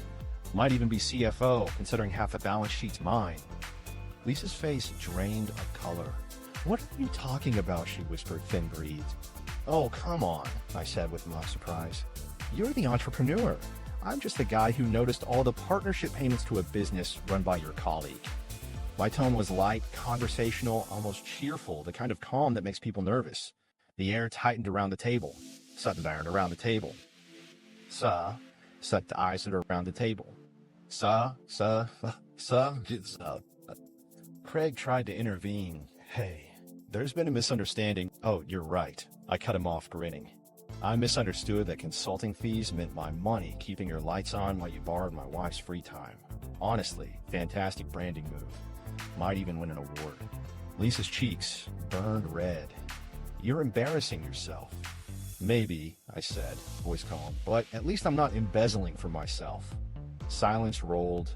Might even be CFO, considering half the balance sheet's mine. Lisa's face drained of color. What are you talking about, she whispered, thin-breathed. Oh, come on, I said with mock surprise. You're the entrepreneur. I'm just the guy who noticed all the partnership payments to a business run by your colleague. My tone was light, conversational, almost cheerful, the kind of calm that makes people nervous. The air tightened around the table. Sudden iron around the table. Set the eyes that are around the table. Craig tried to intervene. Hey, there's been a misunderstanding. Oh, you're right. I cut him off, grinning. I misunderstood that consulting fees meant my money keeping your lights on while you borrowed my wife's free time. Honestly, fantastic branding move. Might even win an award. Lisa's cheeks burned red. You're embarrassing yourself. Maybe, I said, voice calm, but at least I'm not embezzling for myself. Silence rolled,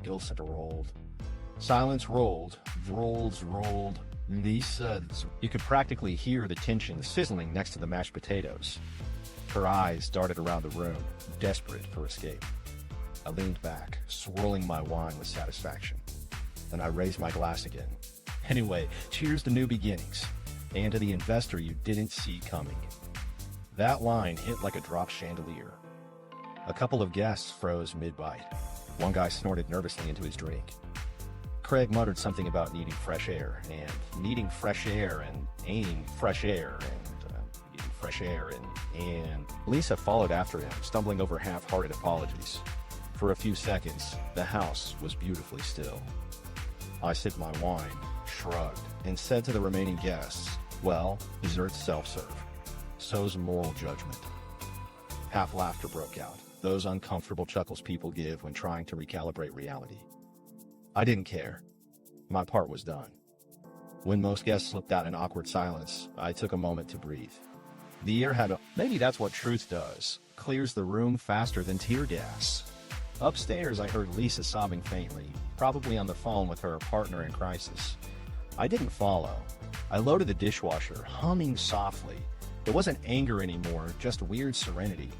Gilson rolled. Silence rolled, rolled. Lisa, you could practically hear the tension sizzling next to the mashed potatoes. Her eyes darted around the room, desperate for escape. I leaned back, swirling my wine with satisfaction. Then I raised my glass again. Anyway, cheers to new beginnings, and to the investor you didn't see coming. That line hit like a dropped chandelier. A couple of guests froze mid-bite. One guy snorted nervously into his drink. Craig muttered something about needing fresh air, and needing fresh air, and aiming fresh air, and needing fresh air, and Lisa followed after him, stumbling over half-hearted apologies. For a few seconds, the house was beautifully still. I sipped my wine, shrugged, and said to the remaining guests, well, dessert's self-serve. So's moral judgment. Half laughter broke out, those uncomfortable chuckles people give when trying to recalibrate reality. I didn't care. My part was done. When most guests slipped out in awkward silence, I took a moment to breathe. The air had maybe that's what truth does. Clears the room faster than tear gas. Upstairs, I heard Lisa sobbing faintly, probably on the phone with her partner in crisis. I didn't follow. I loaded the dishwasher, humming softly. It wasn't anger anymore, just weird serenity.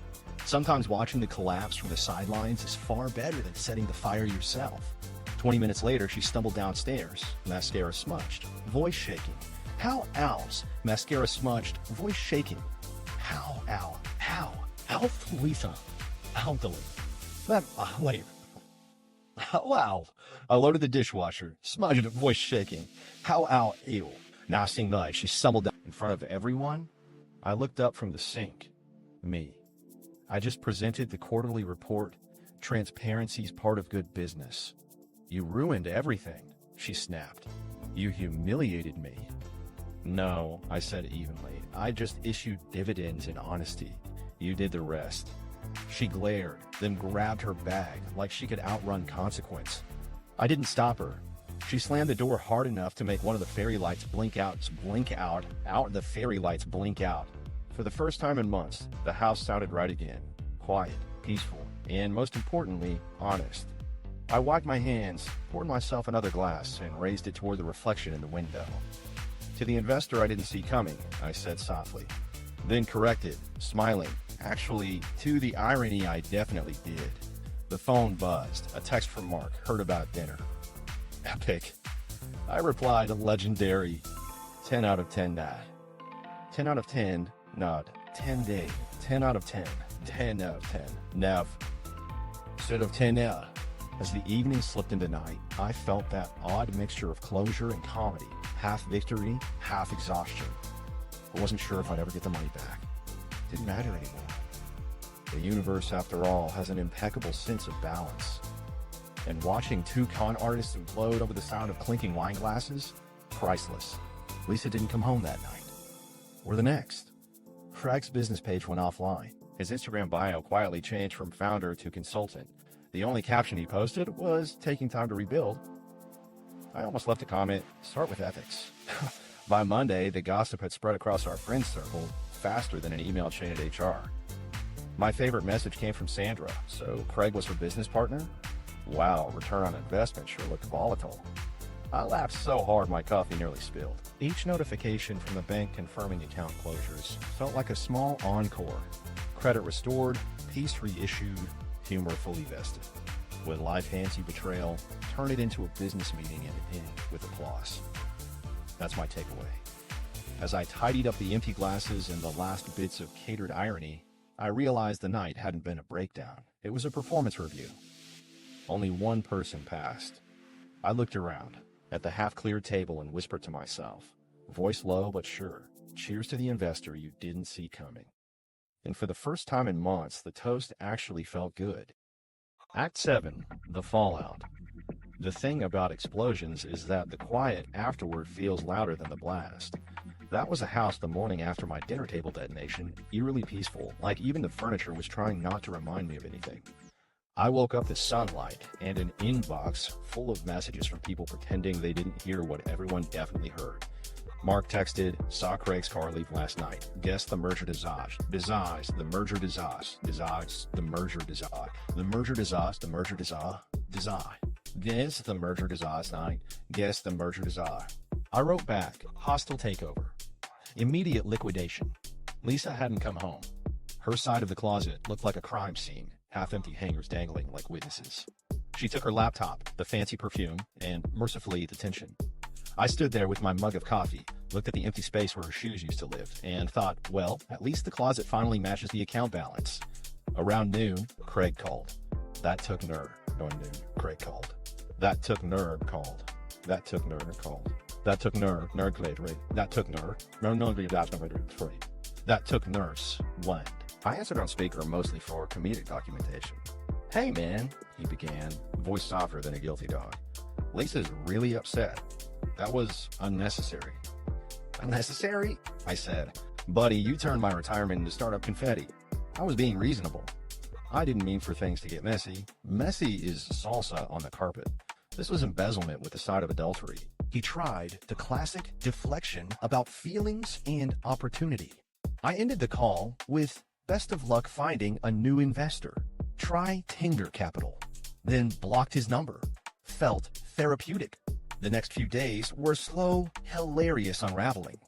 Sometimes watching the collapse from the sidelines is far better than setting the fire yourself. 20 minutes later, she stumbled downstairs, mascara smudged, voice shaking. How owls? Mascara smudged, voice shaking. How, Lisa, elderly. Wait. Wow. I loaded the dishwasher, smudged, voice shaking. How, ew. Now seeing light, she stumbled down in front of everyone. I looked up from the sink. Me. I just presented the quarterly report. Transparency's part of good business. You ruined everything, she snapped. You humiliated me. No, I said evenly. I just issued dividends in honesty. You did the rest. She glared, then grabbed her bag like she could outrun consequence. I didn't stop her. She slammed the door hard enough to make one of the fairy lights blink out. The fairy lights blink out. For the first time in months, the house sounded right again. Quiet, peaceful, and most importantly, honest. I wiped my hands, poured myself another glass, and raised it toward the reflection in the window. To the investor I didn't see coming, I said softly. Then corrected, smiling. Actually, to the irony I definitely did. The phone buzzed, a text from Mark, heard about dinner. Epic. I replied, legendary. 10 out of 10 nod. 10 out of 10 nod. 10 day. 10 out of 10. 10 out of 10. Nev. Instead of 10 out. As the evening slipped into night, I felt that odd mixture of closure and comedy. Half victory, half exhaustion. I wasn't sure if I'd ever get the money back. Didn't matter anymore. The universe, after all, has an impeccable sense of balance. And watching two con artists implode over the sound of clinking wine glasses? Priceless. Lisa didn't come home that night. Or the next. Craig's business page went offline. His Instagram bio quietly changed from founder to consultant. The only caption he posted was taking time to rebuild. I almost left a comment, start with ethics. By Monday, the gossip had spread across our friend circle faster than an email chain at HR. My favorite message came from Sandra. So Craig was her business partner? Wow, return on investment sure looked volatile. I laughed so hard my coffee nearly spilled. Each notification from the bank confirming account closures felt like a small encore. Credit restored, peace reissued, humor fully vested. With life hands you betrayal, turn it into a business meeting and end with applause. That's my takeaway. As I tidied up the empty glasses and the last bits of catered irony, I realized the night hadn't been a breakdown. It was a performance review. Only one person passed. I looked around at the half-cleared table and whispered to myself, voice low but sure, cheers to the investor you didn't see coming. And for the first time in months, the toast actually felt good. Act 7, The Fallout. The thing about explosions is that the quiet afterward feels louder than the blast. That was a house the morning after my dinner table detonation, eerily peaceful, like even the furniture was trying not to remind me of anything. I woke up to sunlight and an inbox full of messages from people pretending they didn't hear what everyone definitely heard. Mark texted, saw Craig's car leave last night. Guess the merger desage. Desige, the merger desage. Desige, the merger desage. The merger desage, the merger desage. Desire. Guess the merger desage night. Guess the merger desire. I wrote back, hostile takeover. Immediate liquidation. Lisa hadn't come home. Her side of the closet looked like a crime scene, half-empty hangers dangling like witnesses. She took her laptop, the fancy perfume, and mercifully detention. I stood there with my mug of coffee, looked at the empty space where her shoes used to live, and thought, well, at least the closet finally matches the account balance. Around noon, Craig called. That took nerve. Around noon, Craig called. That took nerve called. That took nerve called. That took nerve called. That took nerve. That took nurse. Blend. I answered on speaker mostly for comedic documentation. Hey man, he began, voice softer than a guilty dog. Lisa's really upset. That was unnecessary. Unnecessary? I said. Buddy, you turned my retirement into startup confetti. I was being reasonable. I didn't mean for things to get messy. Messy is salsa on the carpet. This was embezzlement with a side of adultery. He tried the classic deflection about feelings and opportunity. I ended the call with best of luck finding a new investor. Try Tinder Capital. Then blocked his number. Felt therapeutic. The next few days were slow, hilarious unraveling.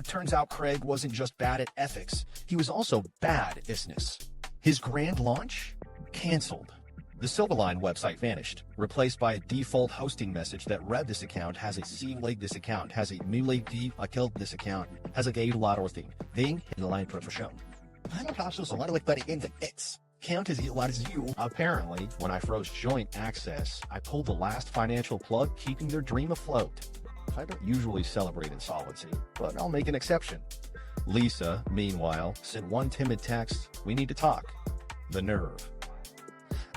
Turns out Craig wasn't just bad at ethics, he was also bad at business. His grand launch? Canceled. The Silverline website vanished, replaced by a default hosting message that read this account has a C-leg this account, has a mu-leg D, I killed this account, has a gay lot or thing. Thing, headline profession. I'm cautious a lot of like in the it's. Count as a lot as you. Apparently, when I froze joint access, I pulled the last financial plug, keeping their dream afloat. I don't usually celebrate insolvency, but I'll make an exception. Lisa, meanwhile, sent one timid text, "We need to talk." The nerve.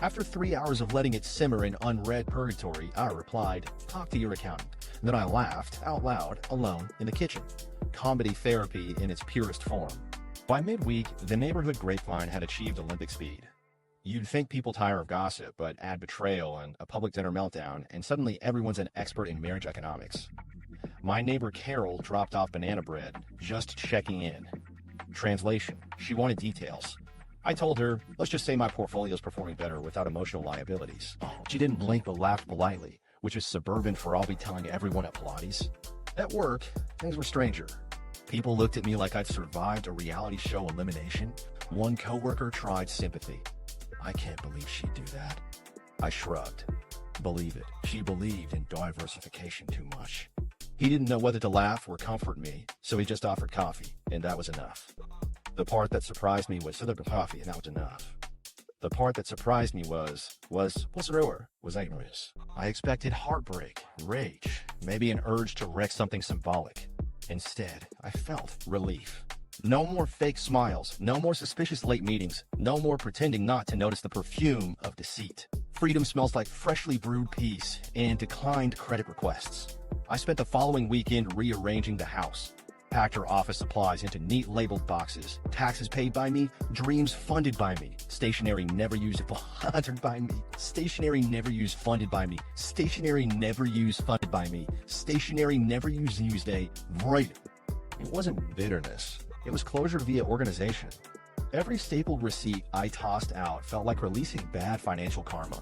After 3 hours of letting it simmer in unread purgatory, I replied, "Talk to your accountant." Then I laughed out loud, alone, in the kitchen. Comedy therapy in its purest form. By midweek, the neighborhood grapevine had achieved Olympic speed. You'd think people tire of gossip, but add betrayal and a public dinner meltdown, and suddenly everyone's an expert in marriage economics. My neighbor Carol dropped off banana bread, just checking in. Translation, she wanted details. I told her, let's just say my portfolio's performing better without emotional liabilities. She didn't blink but laughed politely, which is suburban for I'll be telling everyone at Pilates. At work, things were stranger. People looked at me like I'd survived a reality show elimination. One coworker tried sympathy. I can't believe she'd do that. I shrugged. Believe it, she believed in diversification too much. He didn't know whether to laugh or comfort me, so he just offered coffee, and that was enough. The part that surprised me was coffee, and that was enough. The part that surprised me was ignorance. I expected heartbreak, rage, maybe an urge to wreck something symbolic. Instead, I felt relief. No more fake smiles, no more suspicious late meetings, no more pretending not to notice the perfume of deceit. Freedom smells like freshly brewed peace and declined credit requests. I spent the following weekend rearranging the house. Packed her office supplies into neat labeled boxes. Taxes paid by me, dreams funded by me. Stationery never used funded by me. Stationery never used funded by me. Stationery never used funded by me. Stationery never used a right. It wasn't bitterness. It was closure via organization. Every stapled receipt I tossed out felt like releasing bad financial karma.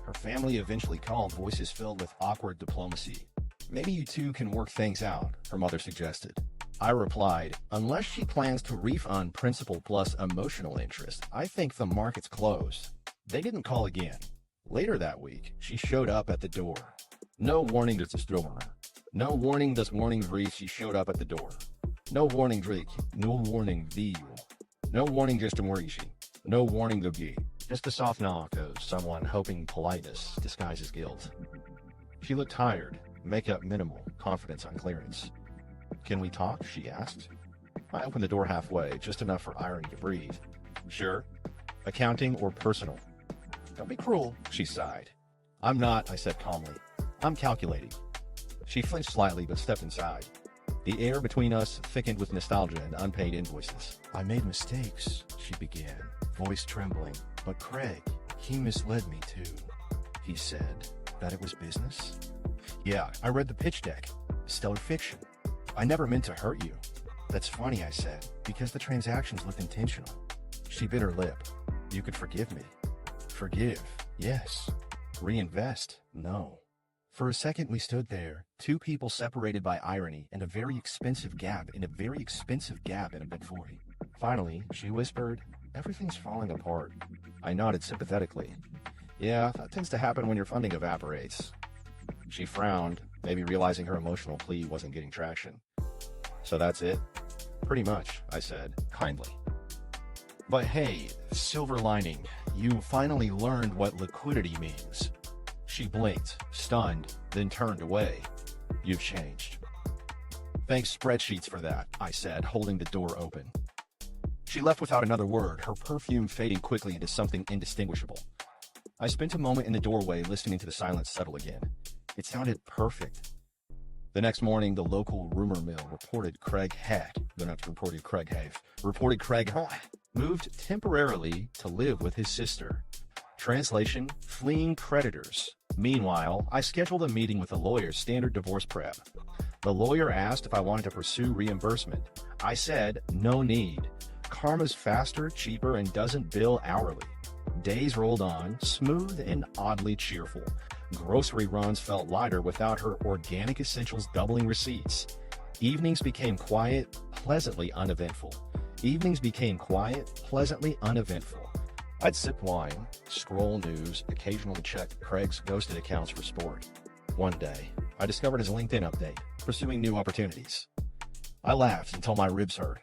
Her family eventually called, voices filled with awkward diplomacy. Maybe you two can work things out, her mother suggested. I replied, unless she plans to refund principal plus emotional interest, I think the market's closed. They didn't call again. Later that week, she showed up at the door. No warning this door. No warning this warning brief, she showed up at the door. No warning Drake. No warning the. No warning just a Morishi. No warning the G. Just a soft knock of someone hoping politeness disguises guilt. She looked tired, makeup minimal, confidence on clearance. Can we talk? She asked. I opened the door halfway, just enough for irony to breathe. Sure. Accounting or personal? Don't be cruel, she sighed. I'm not, I said calmly. I'm calculating. She flinched slightly but stepped inside. The air between us thickened with nostalgia and unpaid invoices. I made mistakes, she began, voice trembling. But Craig, he misled me too. He said that it was business. Yeah, I read the pitch deck. Stellar fiction. I never meant to hurt you. That's funny, I said, because the transactions looked intentional. She bit her lip. You could forgive me. Forgive, yes. Reinvest, no. For a second we stood there, two people separated by irony and a very expensive gap in a mid-40. Finally, she whispered, everything's falling apart. I nodded sympathetically. Yeah, that tends to happen when your funding evaporates. She frowned, maybe realizing her emotional plea wasn't getting traction. So that's it? Pretty much, I said, kindly. But hey, silver lining, you finally learned what liquidity means. She blinked, stunned, then turned away. You've changed. Thanks spreadsheets for that, I said, holding the door open. She left without another word, her perfume fading quickly into something indistinguishable. I spent a moment in the doorway listening to the silence settle again. It sounded perfect. The next morning, the local rumor mill reported Craig moved temporarily to live with his sister. Translation, fleeing creditors. Meanwhile, I scheduled a meeting with a lawyer's standard divorce prep. The lawyer asked if I wanted to pursue reimbursement. I said, no need. Karma's faster, cheaper, and doesn't bill hourly. Days rolled on, smooth and oddly cheerful. Grocery runs felt lighter without her organic essentials doubling receipts. Evenings became quiet, pleasantly uneventful. I'd sip wine, scroll news, occasionally check Craig's ghosted accounts for sport. One day, I discovered his LinkedIn update, pursuing new opportunities. I laughed until my ribs hurt.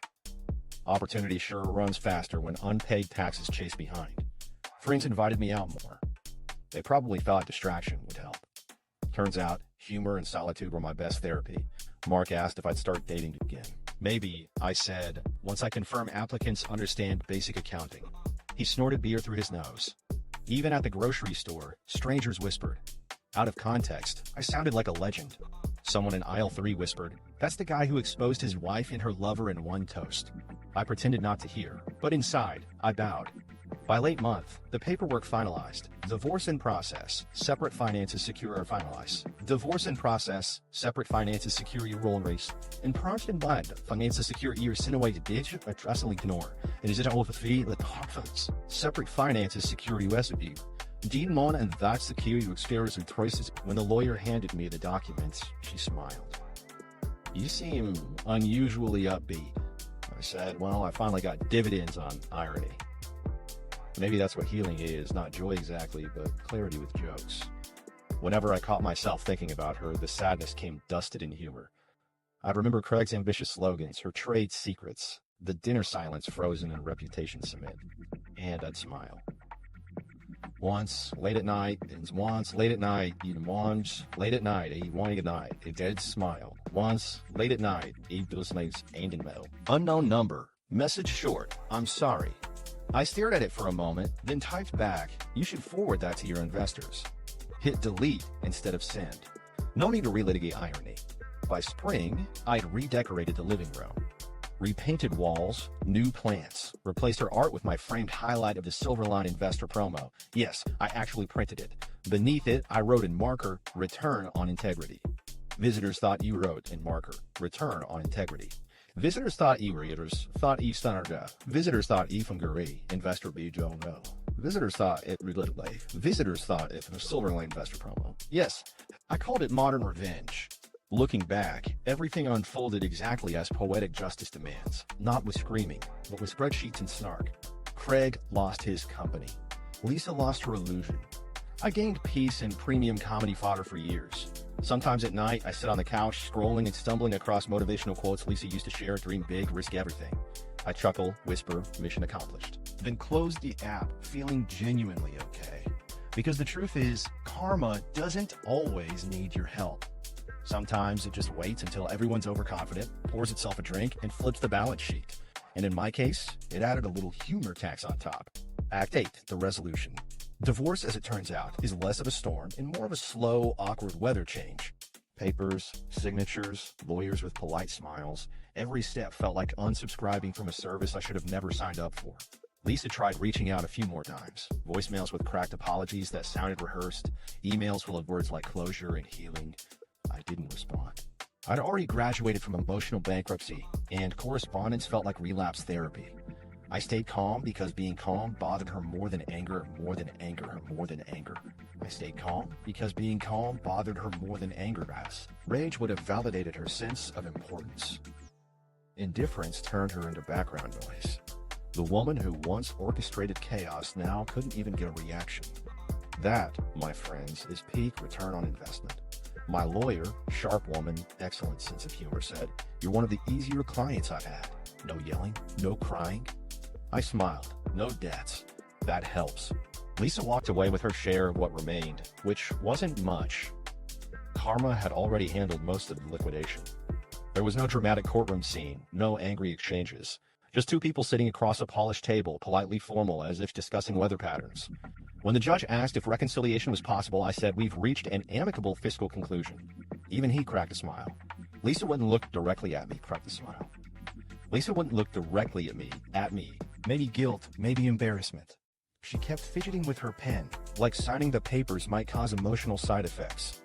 Opportunity sure runs faster when unpaid taxes chase behind. Friends invited me out more. They probably thought distraction would help. Turns out, humor and solitude were my best therapy. Mark asked if I'd start dating again. Maybe, I said, once I confirm applicants understand basic accounting. He snorted beer through his nose. Even at the grocery store, strangers whispered. Out of context, I sounded like a legend. Someone in aisle 3 whispered, that's the guy who exposed his wife and her lover in one toast. I pretended not to hear, but inside, I bowed. By late month, the paperwork finalized. Divorce in process, separate finances secure or finalize. Divorce in process, separate finances secure your role and race. En praten band, finances secure your sinuate ditch, a trustly tenor. It is it over fee, the confidence. Separate finances secure US of you. Dean Mon and that secure you experience and choices. When the lawyer handed me the documents, she smiled. You seem unusually upbeat. I said, well, I finally got dividends on irony. Maybe that's what healing is, not joy exactly, but clarity with jokes. Whenever I caught myself thinking about her, the sadness came dusted in humor. I'd remember Craig's ambitious slogans, her trade secrets, the dinner silence frozen in reputation cement, and I'd smile. Once, late at night, a dead smile. Once, late at night, unknown number, message short, I'm sorry. I stared at it for a moment, then typed back, you should forward that to your investors. Hit delete instead of send. No need to relitigate irony. By spring, I'd redecorated the living room. Repainted walls, new plants, replaced her art with my framed highlight of the Silverline investor promo. Yes, I actually printed it. Beneath it, I wrote in marker, return on integrity. Visitors thought you wrote in marker, return on integrity. Visitors thought e-readers thought e-standard. Visitors thought e-funguri, investor B don't know. Visitors thought it relatedly. Visitors thought it was Silverline investor promo. Yes, I called it modern revenge. Looking back, everything unfolded exactly as poetic justice demands, not with screaming, but with spreadsheets and snark. Craig lost his company. Lisa lost her illusion. I gained peace and premium comedy fodder for years. Sometimes at night, I sit on the couch, scrolling and stumbling across motivational quotes Lisa used to share, dream big, risk everything. I chuckle, whisper, mission accomplished. Then close the app, feeling genuinely okay. Because the truth is, karma doesn't always need your help. Sometimes it just waits until everyone's overconfident, pours itself a drink, and flips the balance sheet. And in my case, it added a little humor tax on top. Act 8, the resolution. Divorce, as it turns out, is less of a storm and more of a slow, awkward weather change. Papers, signatures, lawyers with polite smiles. Every step felt like unsubscribing from a service I should have never signed up for. Lisa tried reaching out a few more times. Voicemails with cracked apologies that sounded rehearsed. Emails full of words like closure and healing. I didn't respond. I'd already graduated from emotional bankruptcy, and correspondence felt like relapse therapy. I stayed calm because being calm bothered her more than anger, more than anger, more than anger. I stayed calm because being calm bothered her more than anger has. Rage would have validated her sense of importance. Indifference turned her into background noise. The woman who once orchestrated chaos now couldn't even get a reaction. That, my friends, is peak return on investment. My lawyer, sharp woman, excellent sense of humor, said, "You're one of the easier clients I've had. No yelling, no crying." I smiled. No debts. That helps. Lisa walked away with her share of what remained, which wasn't much. Karma had already handled most of the liquidation. There was no dramatic courtroom scene, no angry exchanges. Just two people sitting across a polished table, politely formal, as if discussing weather patterns. When the judge asked if reconciliation was possible, I said, "We've reached an amicable fiscal conclusion." Even he cracked a smile. Lisa wouldn't look directly at me, cracked a smile. Lisa wouldn't look directly at me. Maybe guilt, maybe embarrassment. She kept fidgeting with her pen, like signing the papers might cause emotional side effects.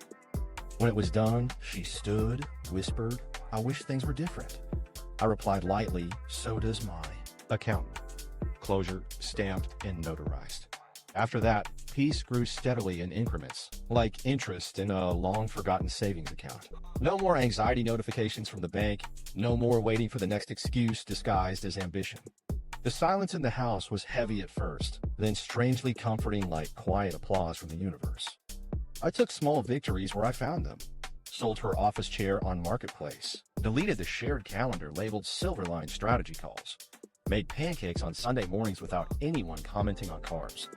When it was done, she stood, whispered, "I wish things were different." I replied lightly, "So does my accountant." Closure, stamped, and notarized. After that, peace grew steadily in increments, like interest in a long-forgotten savings account. No more anxiety notifications from the bank, no more waiting for the next excuse disguised as ambition. The silence in the house was heavy at first, then strangely comforting like quiet applause from the universe. I took small victories where I found them. Sold her office chair on Marketplace, deleted the shared calendar labeled Silverline strategy calls, made pancakes on Sunday mornings without anyone commenting on carbs.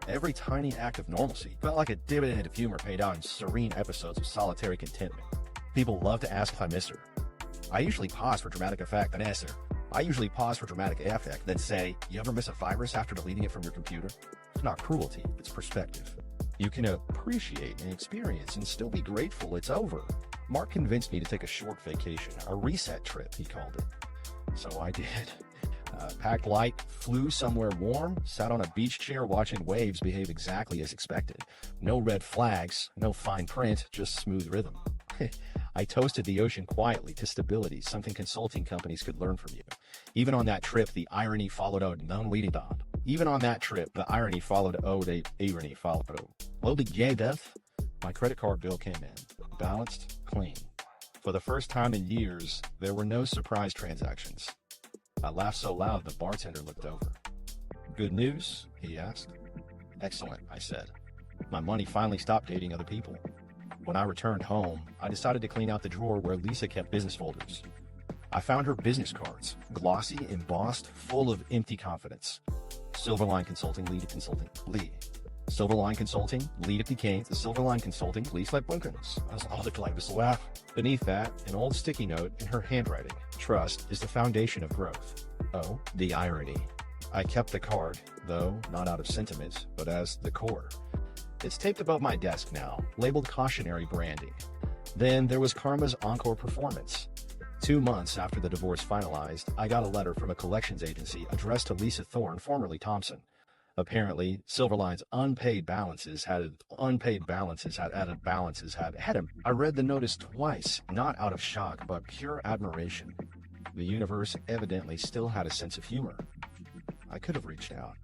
Every tiny act of normalcy felt like a dividend of humor paid out in serene episodes of solitary contentment. People love to ask if I miss her. I usually pause for dramatic effect, then answer. I usually pause for dramatic effect, then say, "You ever miss a virus after deleting it from your computer?" It's not cruelty, it's perspective. You can appreciate an experience and still be grateful it's over. Mark convinced me to take a short vacation, a reset trip, he called it. So I did. Packed light, flew somewhere warm, sat on a beach chair watching waves behave exactly as expected. No red flags, no fine print, just smooth rhythm. I toasted the ocean quietly to stability, something consulting companies could learn from you. Even on that trip, the irony followed ode non-leading on. Even on that trip, the irony followed ode, irony followed ode. Loaded gay death. My credit card bill came in, balanced, clean. For the first time in years, there were no surprise transactions. I laughed so loud the bartender looked over. "Good news?" he asked. "Excellent," I said. My money finally stopped dating other people. When I returned home, I decided to clean out the drawer where Lisa kept business folders. I found her business cards, glossy, embossed, full of empty confidence. Silverline Consulting, lead consulting, Lee. Silverline Consulting, lead it became the Silverline Consulting, Lee Slep Winkens. I was all the glad to laugh. Beneath that, an old sticky note in her handwriting. "Trust is the foundation of growth." Oh, the irony. I kept the card, though not out of sentiment, but as the core. It's taped above my desk now, labeled cautionary branding. Then there was Karma's Encore performance. 2 months after the divorce finalized, I got a letter from a collections agency addressed to Lisa Thorne, formerly Thompson. Apparently, Silverline's unpaid balances had him. I read the notice twice, not out of shock, but pure admiration. The universe evidently still had a sense of humor. I could have reached out.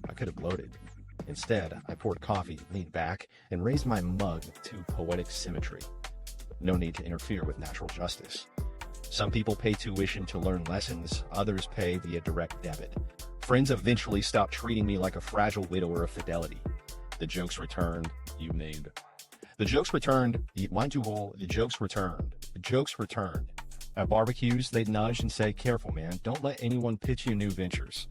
I could have gloated. Instead, I poured coffee, leaned back, and raised my mug to poetic symmetry. No need to interfere with natural justice. Some people pay tuition to learn lessons, others pay via direct debit. Friends eventually stopped treating me like a fragile widower of fidelity. The jokes returned, you named. The jokes returned, the jokes returned. At barbecues, they'd nudge and say, "Careful, man, don't let anyone pitch you new ventures."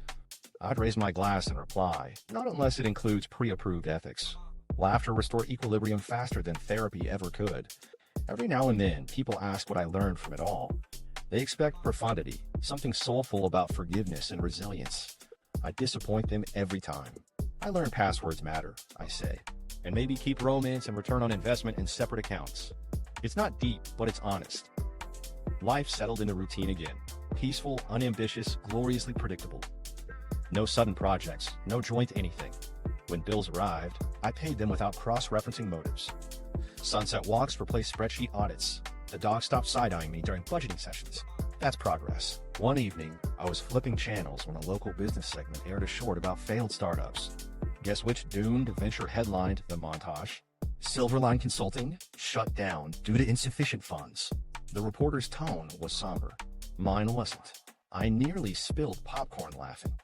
I'd raise my glass and reply, "Not unless it includes pre-approved ethics." Laughter restored equilibrium faster than therapy ever could. Every now and then, people ask what I learned from it all. They expect profundity, something soulful about forgiveness and resilience. I disappoint them every time. I learned passwords matter, I say, and maybe keep romance and return on investment in separate accounts. It's not deep, but it's honest. Life settled into routine again. Peaceful, unambitious, gloriously predictable. No sudden projects, no joint anything. When bills arrived, I paid them without cross-referencing motives. Sunset walks replaced spreadsheet audits. The dog stopped side-eyeing me during budgeting sessions. That's progress. One evening, I was flipping channels when a local business segment aired a short about failed startups. Guess which doomed venture headlined the montage? Silverline Consulting shut down due to insufficient funds. The reporter's tone was somber. Mine wasn't. I nearly spilled popcorn laughing.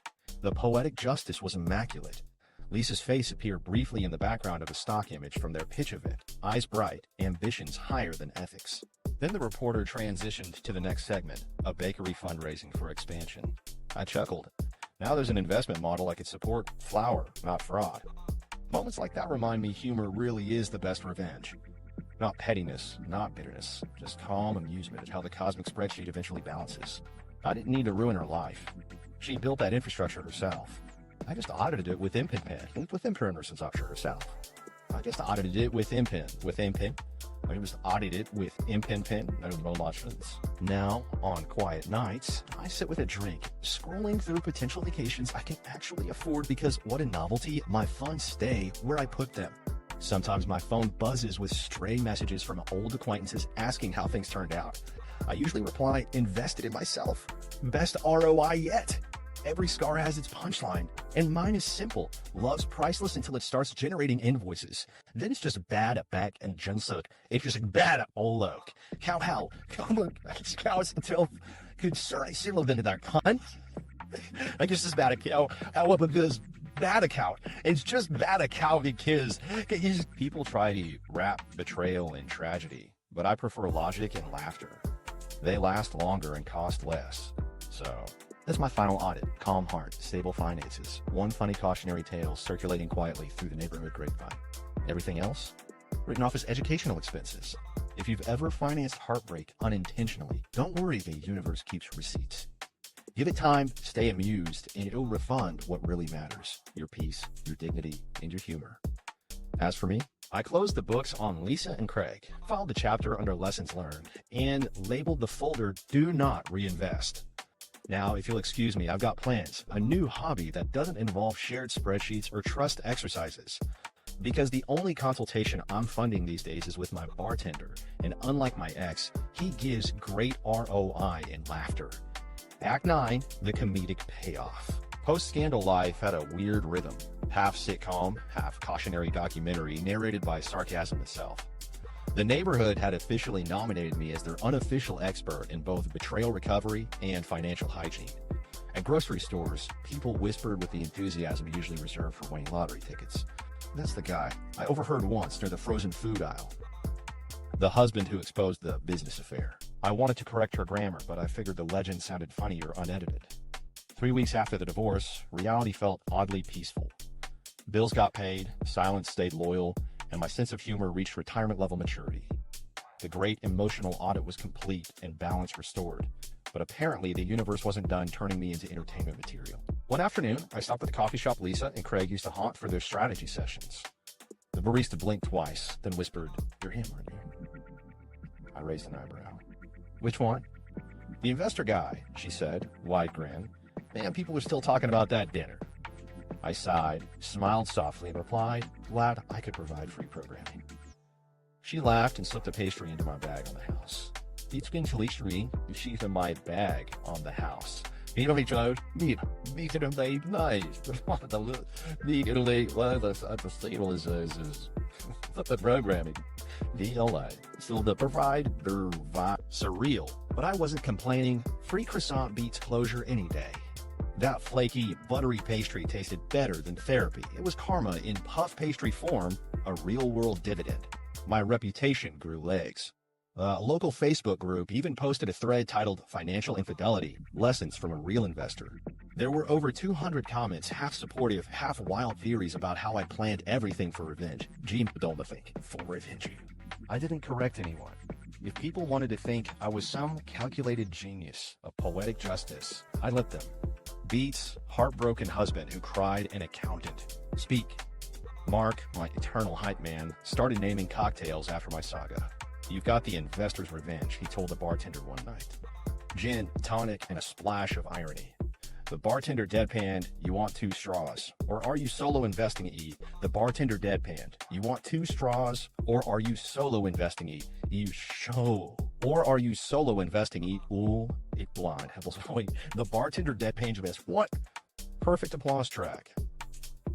The poetic justice was immaculate. Lisa's face appeared briefly in the background of a stock image from their pitch event. Eyes bright, ambitions higher than ethics. Then the reporter transitioned to the next segment, a bakery fundraising for expansion. I chuckled. Now there's an investment model I could support. Flour, not fraud. Moments like that remind me humor really is the best revenge. Not pettiness, not bitterness, just calm amusement at how the cosmic spreadsheet eventually balances. I didn't need to ruin her life. She built that infrastructure herself. I just audited it with Impin. With Impin after herself. I just audited it with Impin. With Impin. I just audited it with Impin. No options. Now, on quiet nights, I sit with a drink, scrolling through potential vacations I can actually afford because what a novelty, my funds stay where I put them. Sometimes my phone buzzes with stray messages from old acquaintances asking how things turned out. I usually reply, invested in myself. Best ROI yet. Every scar has its punchline, and mine is simple. Love's priceless until it starts generating invoices. Then it's just bad at back and junsuk. It's just bad at look. Cow cows until concerning civil than that cunt. I guess it's bad at cow. However, because bad account. It's just bad account because people try to wrap betrayal in tragedy, but I prefer logic and laughter. They last longer and cost less. So that's my final audit. Calm heart, stable finances. One funny cautionary tale circulating quietly through the neighborhood grapevine. Everything else? Written off as educational expenses. If you've ever financed heartbreak unintentionally, don't worry, the universe keeps receipts. Give it time, stay amused, and it'll refund what really matters. Your peace, your dignity, and your humor. As for me, I closed the books on Lisa and Craig, filed the chapter under lessons learned, and labeled the folder Do Not Reinvest. Now, if you'll excuse me, I've got plans, a new hobby that doesn't involve shared spreadsheets or trust exercises. Because the only consultation I'm funding these days is with my bartender, and unlike my ex, he gives great ROI in laughter. Act 9, the comedic payoff. Post-scandal life had a weird rhythm, half sitcom, half cautionary documentary narrated by sarcasm itself. The neighborhood had officially nominated me as their unofficial expert in both betrayal recovery and financial hygiene. At grocery stores, people whispered with the enthusiasm usually reserved for winning lottery tickets. That's the guy I overheard once near the frozen food aisle. The husband who exposed the business affair. I wanted to correct her grammar, but I figured the legend sounded funnier unedited. 3 weeks after the divorce, reality felt oddly peaceful. Bills got paid, silence stayed loyal, and my sense of humor reached retirement-level maturity. The great emotional audit was complete and balance restored, but apparently the universe wasn't done turning me into entertainment material. One afternoon, I stopped at the coffee shop Lisa and Craig used to haunt for their strategy sessions. The barista blinked twice, then whispered, "You're him, aren't you?" I raised an eyebrow. "Which one?" "The investor guy," she said, wide grin. "Man, people are still talking about that dinner." I sighed, smiled softly, and replied, "Glad I could provide free programming." She laughed and slipped a pastry into my bag on the house. It's been pastry, she's in my bag on the house. The programming. So the provider surreal, but I wasn't complaining. Free croissant beats closure any day. That flaky, buttery pastry tasted better than therapy. It was karma in puff pastry form, a real-world dividend. My reputation grew legs. A local Facebook group even posted a thread titled Financial Infidelity, Lessons from a Real Investor. There were over 200 comments, half supportive, half wild theories about how I planned everything for revenge. For revenge. I didn't correct anyone. If people wanted to think I was some calculated genius of poetic justice, I let them. Beats, heartbroken husband who cried, an accountant. Speak. Mark, my eternal hype man, started naming cocktails after my saga. "You've got the investor's revenge," he told the bartender one night. Gin, tonic, and a splash of irony. The bartender deadpanned, "You want 2 straws? Or are you solo investing, E?" The bartender deadpanned, "You want 2 straws? Or are you solo investing, E?" You show. Or are you solo investing? Eat blind. Wait, the bartender deadpan miss. What? Perfect applause track.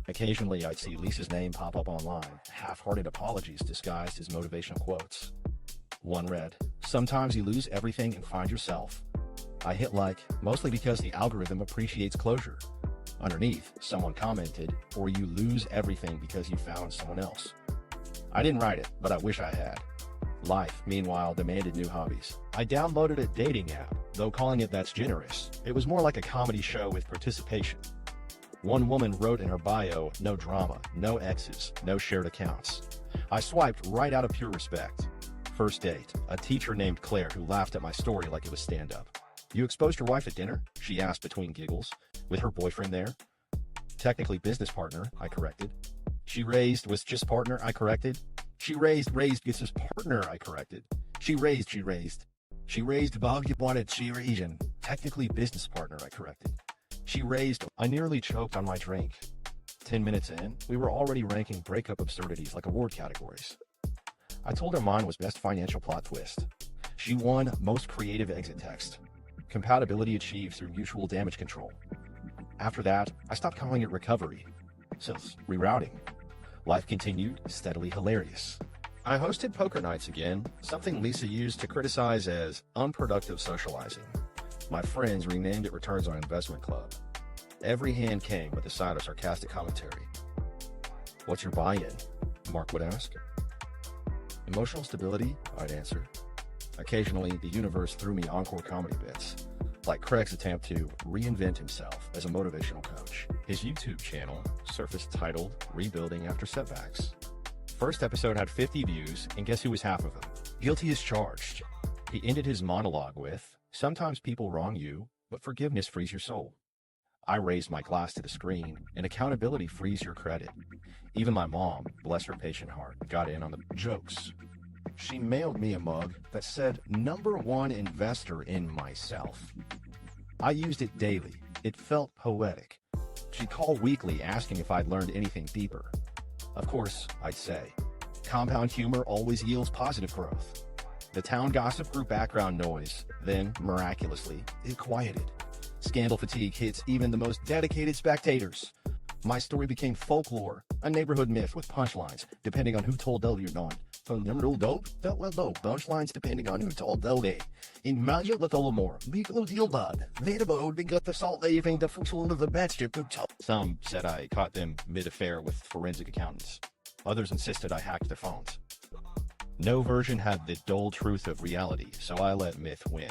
Occasionally, I'd see Lisa's name pop up online, half-hearted apologies disguised as motivational quotes. One read, "Sometimes you lose everything and find yourself." I hit like, mostly because the algorithm appreciates closure. Underneath, someone commented, "Or you lose everything because you found someone else." I didn't write it, but I wish I had. Life, meanwhile, demanded new hobbies. I downloaded a dating app, though calling it that's generous. It was more like a comedy show with participation. One woman wrote in her bio, "No drama, no exes, no shared accounts." I swiped right out of pure respect. First date, a teacher named Claire who laughed at my story like it was stand-up. "You exposed your wife at dinner?" she asked between giggles. "With her boyfriend there?" "Technically business partner," I corrected. "She raised was just partner," I corrected. "She raised business partner," I corrected. She raised Bob wanted she region. "Technically business partner," I corrected. She raised. I nearly choked on my drink. 10 minutes in, we were already ranking breakup absurdities like award categories. I told her mine was best financial plot twist. She won most creative exit text. Compatibility achieved through mutual damage control. After that, I stopped calling it recovery. Since rerouting. Life continued, steadily hilarious. I hosted poker nights again, something Lisa used to criticize as unproductive socializing. My friends renamed it Returns on Investment Club. Every hand came with a side of sarcastic commentary. "What's your buy-in?" Mark would ask. "Emotional stability," I'd answer. Occasionally, the universe threw me Encore comedy bits, like Craig's attempt to reinvent himself as a motivational coach. His YouTube channel surfaced titled Rebuilding After Setbacks. First episode had 50 views, and guess who was half of them? Guilty as charged. He ended his monologue with, "Sometimes people wrong you, but forgiveness frees your soul." I raised my glass to the screen, and accountability frees your credit. Even my mom, bless her patient heart, got in on the jokes. She mailed me a mug that said, "#1 investor in myself." I used it daily. It felt poetic. She'd call weekly asking if I'd learned anything deeper. Of course, I'd say, compound humor always yields positive growth. The town gossip grew background noise. Then, miraculously, it quieted. Scandal fatigue hits even the most dedicated spectators. My story became folklore, a neighborhood myth with punchlines, depending on who told you're not. Punchlines depending on who told they. In Maya the Tolomor, Biglo Dildad, Vedabo, Big got the salt leaving the full of the batch to good top. Some said I caught them mid-affair with forensic accountants. Others insisted I hacked their phones. No version had the dull truth of reality, so I let myth win.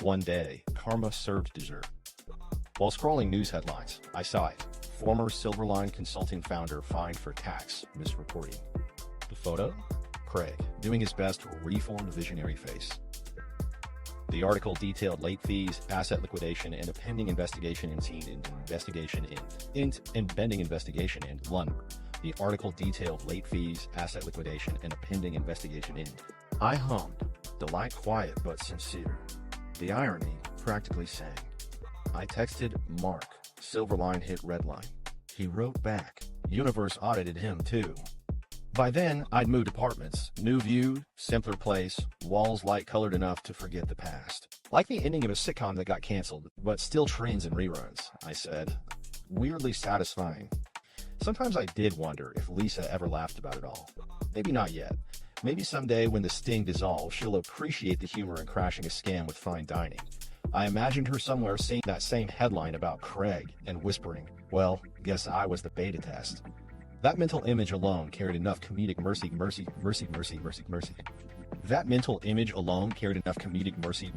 One day, karma served dessert. While scrolling news headlines, I saw it. Former Silverline consulting founder fined for tax misreporting. The photo? Craig, doing his best to reform the visionary face. The article detailed late fees, asset liquidation, and a pending investigation in pending investigation in London. The article detailed late fees, asset liquidation, and a pending investigation in. I hummed, delight quiet but sincere. The irony practically sang. I texted Mark. Silverline hit redline. He wrote back. Universe audited him too. By then, I'd moved apartments. New view, simpler place, walls light-colored enough to forget the past. Like the ending of a sitcom that got canceled, but still trends and reruns, I said. Weirdly satisfying. Sometimes I did wonder if Lisa ever laughed about it all. Maybe not yet. Maybe someday when the sting dissolves, she'll appreciate the humor in crashing a scam with fine dining. I imagined her somewhere seeing that same headline about Craig and whispering, "Well, guess I was the beta test." That mental image alone carried enough comedic mercy. That mental image alone carried enough comedic mercy.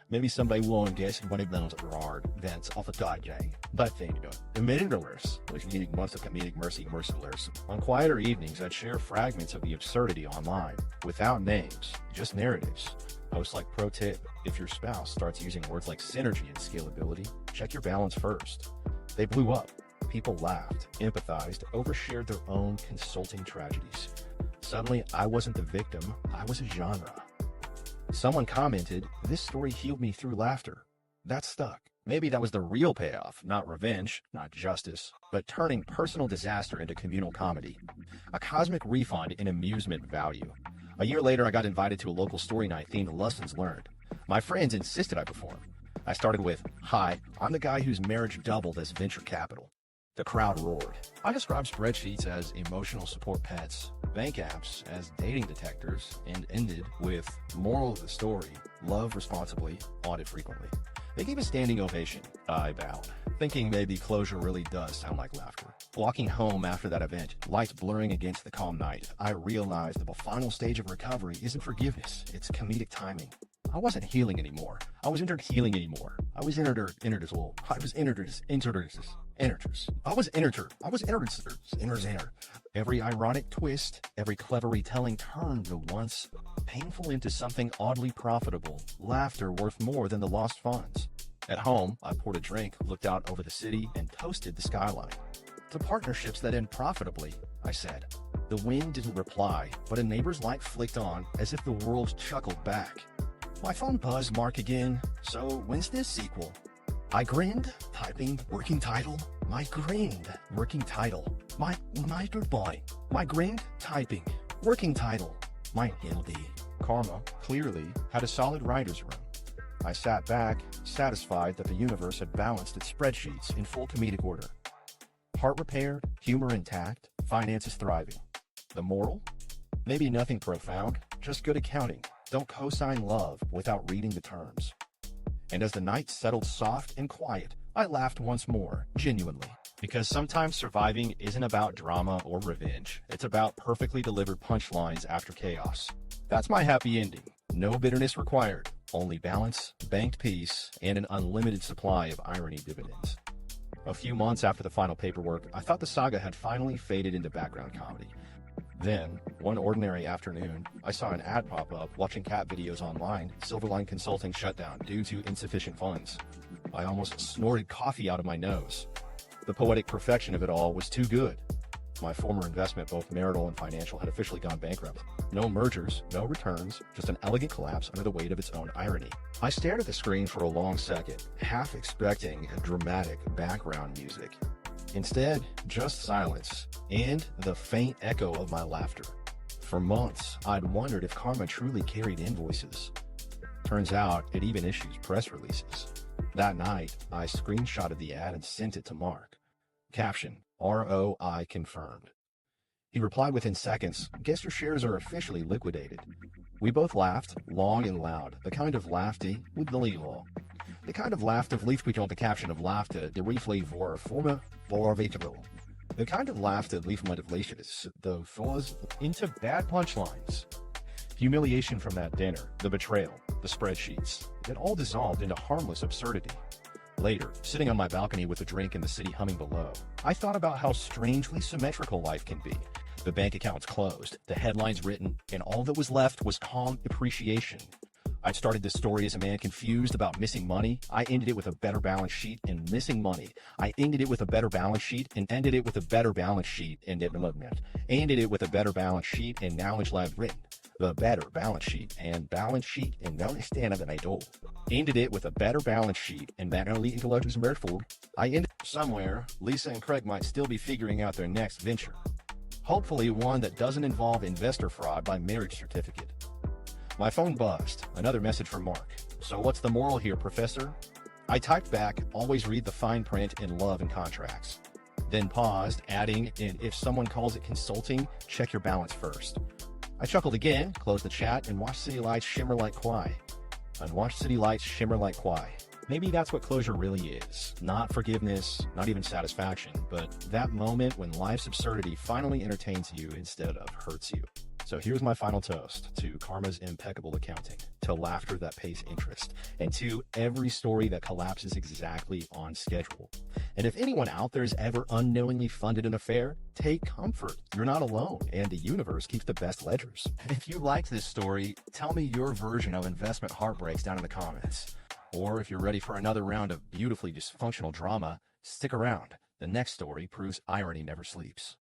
Maybe somebody won't guess one of those roared vents off a dodging. But the middle-verse, which needed months of comedic merciless. On quieter evenings, I'd share fragments of the absurdity online, without names, just narratives. Post like pro tip, if your spouse starts using words like synergy and scalability, check your balance first. They blew up. People laughed, empathized, overshared their own consulting tragedies. Suddenly, I wasn't the victim, I was a genre. Someone commented, "This story healed me through laughter." That stuck. Maybe that was the real payoff, not revenge, not justice, but turning personal disaster into communal comedy. A cosmic refund in amusement value. A year later, I got invited to a local story night themed lessons learned. My friends insisted I perform. I started with, "Hi, I'm the guy whose marriage doubled as venture capital." The crowd roared. I described spreadsheets as emotional support pets, bank apps as dating detectors, and ended with, "Moral of the story, love responsibly, audit frequently." They gave a standing ovation. I bowed, thinking maybe closure really does sound like laughter. Walking home after that event, lights blurring against the calm night, I realized that the final stage of recovery isn't forgiveness, it's comedic timing. I wasn't healing anymore. I was healing anymore. I was Every ironic twist, every clever retelling turned the once painful into something oddly profitable, laughter worth more than the lost funds. At home, I poured a drink, looked out over the city, and toasted the skyline. "To partnerships that end profitably," I said. The wind didn't reply, but a neighbor's light flicked on as if the world chuckled back. My phone buzzed Mark again. "So, when's this sequel?" I grinned, typing working title. My grinned, working title. My goodbye. My grinned, typing working title. My guilty. Karma, clearly, had a solid writer's room. I sat back, satisfied that the universe had balanced its spreadsheets in full comedic order. Heart repaired, humor intact, finances thriving. The moral? Maybe nothing profound, just good accounting. Don't co-sign love without reading the terms. And as the night settled soft and quiet, I laughed once more, genuinely. Because sometimes surviving isn't about drama or revenge. It's about perfectly delivered punchlines after chaos. That's my happy ending. No bitterness required. Only balance, banked peace, and an unlimited supply of irony dividends. A few months after the final paperwork, I thought the saga had finally faded into background comedy. Then, one ordinary afternoon, I saw an ad pop up watching cat videos online. Silverline Consulting shut down due to insufficient funds. I almost snorted coffee out of my nose. The poetic perfection of it all was too good. My former investment, both marital and financial, had officially gone bankrupt. No mergers, no returns, just an elegant collapse under the weight of its own irony. I stared at the screen for a long second, half expecting a dramatic background music. Instead, just silence, and the faint echo of my laughter. For months, I'd wondered if Karma truly carried invoices. Turns out, it even issues press releases. That night, I screenshotted the ad and sent it to Mark. Caption, ROI confirmed. He replied within seconds, "Guess your shares are officially liquidated." We both laughed, long and loud, the kind of laughter with the legal. The kind of laughter leaves beyond the caption of laughter, the replay for former vegetable. The kind of laughter leaves motivations, though falls into bad punchlines. Humiliation from that dinner, the betrayal, the spreadsheets, it all dissolved into harmless absurdity. Later, sitting on my balcony with a drink and the city humming below, I thought about how strangely symmetrical life can be. The bank accounts closed, the headlines written, and all that was left was calm appreciation. I started this story as a man confused about missing money. I ended it with a better balance sheet and missing money. I ended it with a better balance sheet and ended it with a better balance sheet and ended it with a better balance sheet and knowledge lab written. The better balance sheet and knowledge stand of an idol. Ended it with a better balance sheet and that only intelligence merciful. I ended somewhere. Lisa and Craig might still be figuring out their next venture. Hopefully one that doesn't involve investor fraud by marriage certificate. My phone buzzed. Another message from Mark. "So what's the moral here, Professor?" I typed back, "Always read the fine print in love and contracts." Then paused, adding, "And if someone calls it consulting, check your balance first." I chuckled again, closed the chat, and watched city lights shimmer like kwai. Maybe that's what closure really is. Not forgiveness, not even satisfaction, but that moment when life's absurdity finally entertains you instead of hurts you. So here's my final toast to Karma's impeccable accounting, to laughter that pays interest, and to every story that collapses exactly on schedule. And if anyone out there has ever unknowingly funded an affair, take comfort. You're not alone, and the universe keeps the best ledgers. And if you liked this story, tell me your version of investment heartbreaks down in the comments. Or if you're ready for another round of beautifully dysfunctional drama, stick around. The next story proves irony never sleeps.